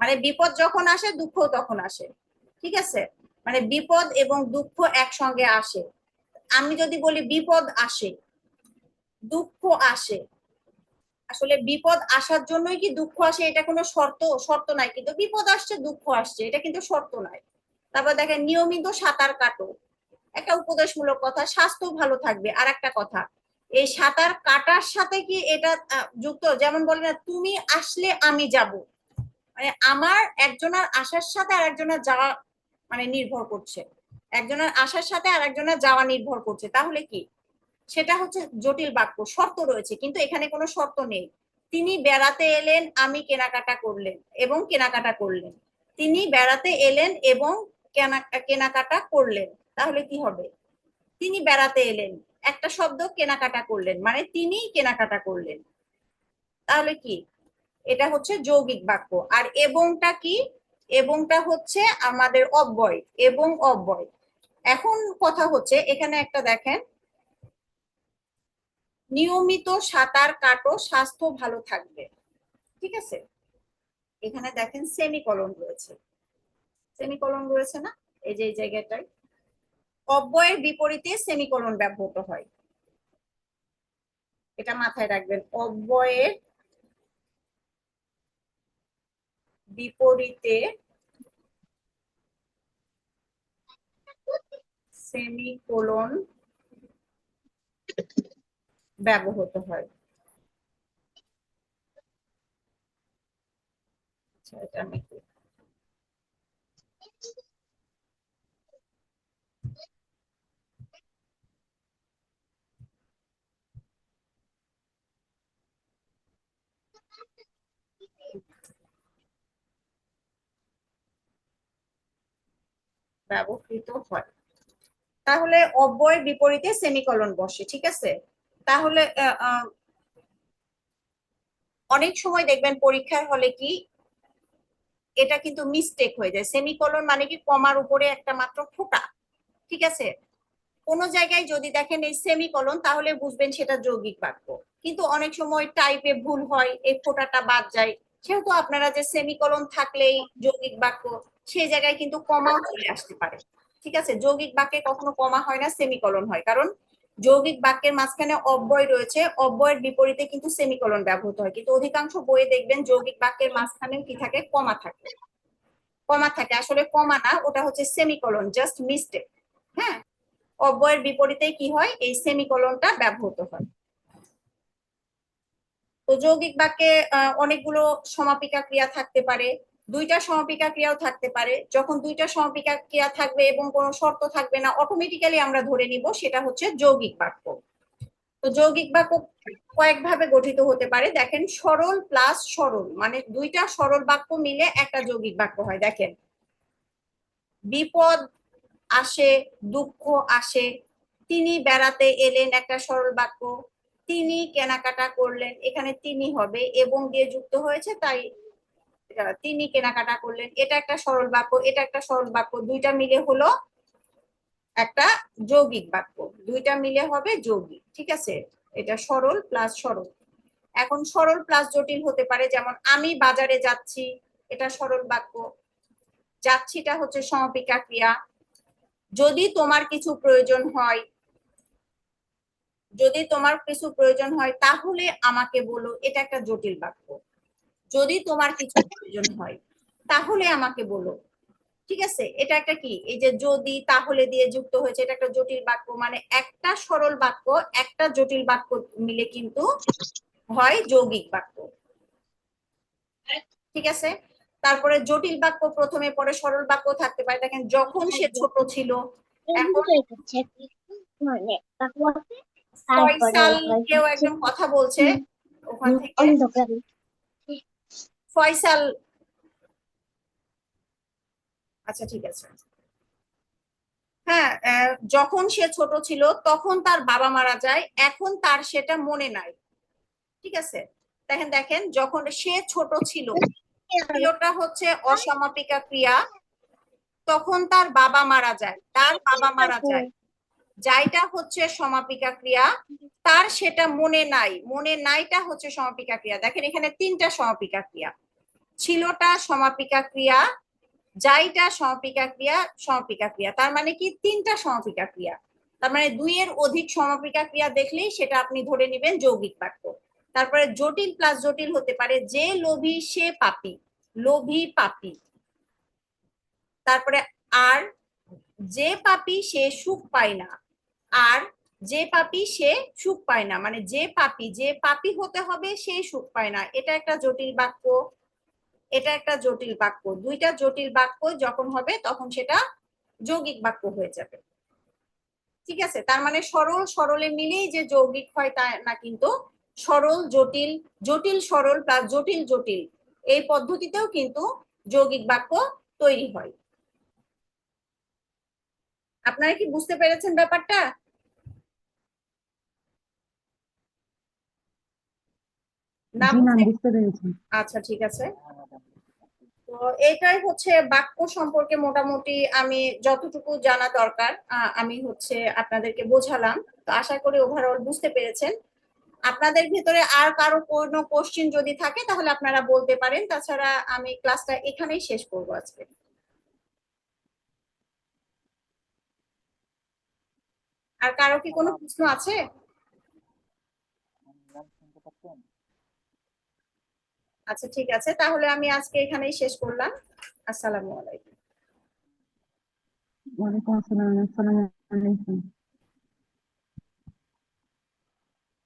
মানে বিপদ যখন আসে দুঃখ তখন আসে, ঠিক আছে। মানে বিপদ এবং দুঃখ একসঙ্গে আসে। আমি যদি বলি বিপদ আসে, দুঃখ আসে, আসলে বিপদ আসার জন্যই কি দুঃখ আসে এটা কোনো শর্ত শর্ত নাই, কিন্তু বিপদ আসছে দুঃখ আসছে এটা কিন্তু শর্ত নাই। তারপর দেখেন, নিয়মিত সাঁতার কাটো, একটা উপদেশমূলক কথা, স্বাস্থ্য ভালো থাকবে আর একটা কথা। এই সাঁতার কাটার সাথে কি এটা যুক্ত, যেমন বলে না তুমি আসলে আমি যাব, মানে আমার একজনের আসার সাথে আর একজনের যাওয়া মানে নির্ভর করছে, একজনের আসার সাথে আর একজনের যাওয়া নির্ভর করছে, তাহলে কি সেটা হচ্ছে জটিল বাক্য, শর্ত রয়েছে কিন্তু এখানে কোনো শর্ত নেই। তিনি বেড়াতে এলেন, আমি কেনাকাটা করলেন এবং কেনাকাটা করলেন, তিনি বেড়াতে এলেন এবং কেনাকাটা করলেন, তাহলে কি হবে, তিনি বেড়াতে এলেন, একটা শব্দ, কেনাকাটা করলেন, মানে তিনি কেনাকাটা করলেন, তাহলে কি এটা হচ্ছে যৌগিক বাক্য। আর এবংটা কি, এবংটা হচ্ছে আমাদের অব্যয়, এবং অব্যয়। এখন কথা হচ্ছে এখানে একটা দেখেন, নিয়মিত সাঁতার কাটো, স্বাস্থ্য ভালো থাকবে, ঠিক আছে। এখানে দেখেন সেমিকলন রয়েছে, সেমিকলন রয়েছে না, এই যে এই জায়গাটায় অব্যয়ের বিপরীতে সেমিকলন ব্যবহৃত হয়, এটা মাথায় রাখবেন। অব্যয়ের বিপরীতে সেমিকোলন ব্যবহৃত হয়। আচ্ছা, এটা আমি ব্যবহৃত হয়। তাহলে অব্যয়ের বিপরীতে সেমিকলন বসে, ঠিক আছে। তাহলে অনেক সময় দেখবেন পরীক্ষার হলে কি এটা কিন্তু মিস্টেক হয়ে যায়, সেমিকলন মানে কি কমার উপরে একটা মাত্র ফোঁটা, ঠিক আছে। কোন জায়গায় যদি দেখেন এই সেমিকলন তাহলে বুঝবেন সেটা যৌগিক বাক্য, কিন্তু অনেক সময় টাইপে ভুল হয়, এই ফোঁটাটা বাদ যায়, সেহেতু আপনারা যে সেমিকলন থাকলেই যৌগিক বাক্য, সেই জায়গায় কিন্তু কমাও চলে আসতে পারে, ঠিক আছে। যৌগিক বাক্যে কখনো কমা হয় না, সেমিকলন হয়, কারণ যৌগিক বাক্যের মাঝখানে অব্যয় রয়েছে, অব্যয়ের বিপরীতে কিন্তু সেমিকলন ব্যবহৃত হয়, কিন্তু অধিকাংশ বইয়ে দেখবেন যৌগিক বাক্যের মাঝখানে কি থাকে, কমা থাকে, কমা থাকে, আসলে কমা না, ওটা হচ্ছে সেমিকলন, জাস্ট মিস্টেক। হ্যাঁ, অব্যয়ের বিপরীতে কি হয়, এই সেমিকলনটা ব্যবহৃত হয়। তো যৌগিক বাক্যে অনেকগুলো সমাপিকা ক্রিয়া থাকতে পারে, দুইটা সমাপিকা ক্রিয়াও থাকতে পারে। যখন দুইটা সমাপিকা ক্রিয়া থাকবে এবং কোনো শর্ত থাকবে না, অটোমেটিক্যালি আমরা ধরে নিব সেটা হচ্ছে যৌগিক বাক্য। তো যৌগিক বাক্য কয়েকভাবে গঠিত হতে পারে। দেখেন, সরল প্লাস সরল, মানে দুইটা সরল বাক্য মিলে একটা যৌগিক বাক্য হয়। দেখেন, বিপদ আসে, দুঃখ আসে, তিনি বেড়াতে এলেন একটা সরল বাক্য, তিনি কেনাকাটা করলেন, এখানে তিনি হবে এবং দিয়ে যুক্ত হয়েছে, তাই তিনি কেনাকাটা করলেন, এটা একটা সরল বাক্য, এটা একটা সরল বাক্য, দুইটা মিলে হলো একটা যৌগিক বাক্য, দুইটা মিলে হবে যৌগিক। ঠিক আছে, এটা সরল প্লাস সরল। এখন সরল প্লাস জটিল হতে পারে, যেমন আমি বাজারে যাচ্ছি, এটা সরল বাক্য, যাচ্ছিটা হচ্ছে সমাপিকা ক্রিয়া। যদি তোমার কিছু প্রয়োজন হয়, যদি তোমার কিছু প্রয়োজন হয় তাহলে আমাকে বলো, এটা একটা জটিল বাক্য। যদি তোমার কিছু প্রয়োজন হয় তাহলে আমাকে বলো। ঠিক আছে, এটা একটা কি, এই যে যদি তাহলে দিয়ে যুক্ত হয়েছে, এটা একটা জটিল বাক্য। মানে একটা সরল বাক্য একটা জটিল বাক্য মিলে কিন্তু হয় যৌগিক বাক্য। ঠিক আছে, তারপরে জটিল বাক্য প্রথমে, পরে সরল বাক্য থাকতে পারে। দেখেন, যখন সে ছোট ছিল, এখন ফয়সাল কেউ একজন কথা বলছে ওখান থেকে, ফয়সাল, আচ্ছা ঠিক আছে। হ্যাঁ, যখন সে ছোট ছিল তখন তার বাবা মারা যায়, এখন তার সেটা মনে নাই। ঠিক আছে, দেখেন দেখেন, যখন সে ছোট ছিল, ছিলটা হচ্ছে অসমাপিকা ক্রিয়া, তখন তার বাবা মারা যায়, তার বাবা মারা যায়, যাইটা হচ্ছে সমাপিকা ক্রিয়া, তার সেটা মনে নাই, মনে নাইটা হচ্ছে সমাপিকা ক্রিয়া। দেখেন, এখানে তিনটা সমাপিকা ক্রিয়া, ছিলটা সমাপিকা ক্রিয়া, যাইটা সমাপিকা ক্রিয়া, সমাপিকা ক্রিয়া, তার মানে কি তিনটা সমাপিকা ক্রিয়া। তার মানে দুইয়ের অধিক সমাপিকা ক্রিয়া দেখলেই সেটা আপনি ধরে নেবেন যৌগিক বাক্য। তারপরে জটিল প্লাস জটিল হতে পারে, যে লোভী সে পাপী, লোভী পাপী। তারপরে আর যে পাপী সে সুখ পায় না, আর যে পাপী সে সুখ পায় না, মানে যে পাপী হতে হবে সেই সুখ পায় না, এটা একটা জটিল বাক্য, এটা একটা জটিল বাক্য। দুইটা জটিল বাক্য যখন হবে তখন সেটা যৌগিক বাক্য হয়ে যাবে। ঠিক আছে, তার মানে সরল সরলে মিলেই যে যৌগিক হয় তা না, কিন্তু সরল জটিল, জটিল সরল প্লাস জটিল জটিল, এই পদ্ধতিতেও কিন্তু যৌগিক বাক্য তৈরি হয়। আপনারা কি বুঝতে পেরেছেন ব্যাপারটা? না জি ম্যাম, বুঝতে পেরেছি। আচ্ছা ঠিক আছে। তো এটাই হচ্ছে বাক্য সম্পর্কে মোটামুটি আমি যতটুকু জানা দরকার আমি হচ্ছে আপনাদেরকে বোঝালাম। তো আশা করি ওভারঅল বুঝতে পেরেছেন। আপনাদের ভিতরে আর কারো কোনো কোশ্চেন যদি থাকে তাহলে আপনারা বলতে পারেন, তাছাড়া আমি ক্লাসটা এখানেই শেষ করব আজকে। আর কারো কি কোনো প্রশ্ন আছে? আচ্ছা ঠিক আছে, তাহলে আমি আজকে এখানেই শেষ করলাম। আসসালামু আলাইকুম। ওয়ালাইকুম আসসালাম। আসসালামু আলাইকুম।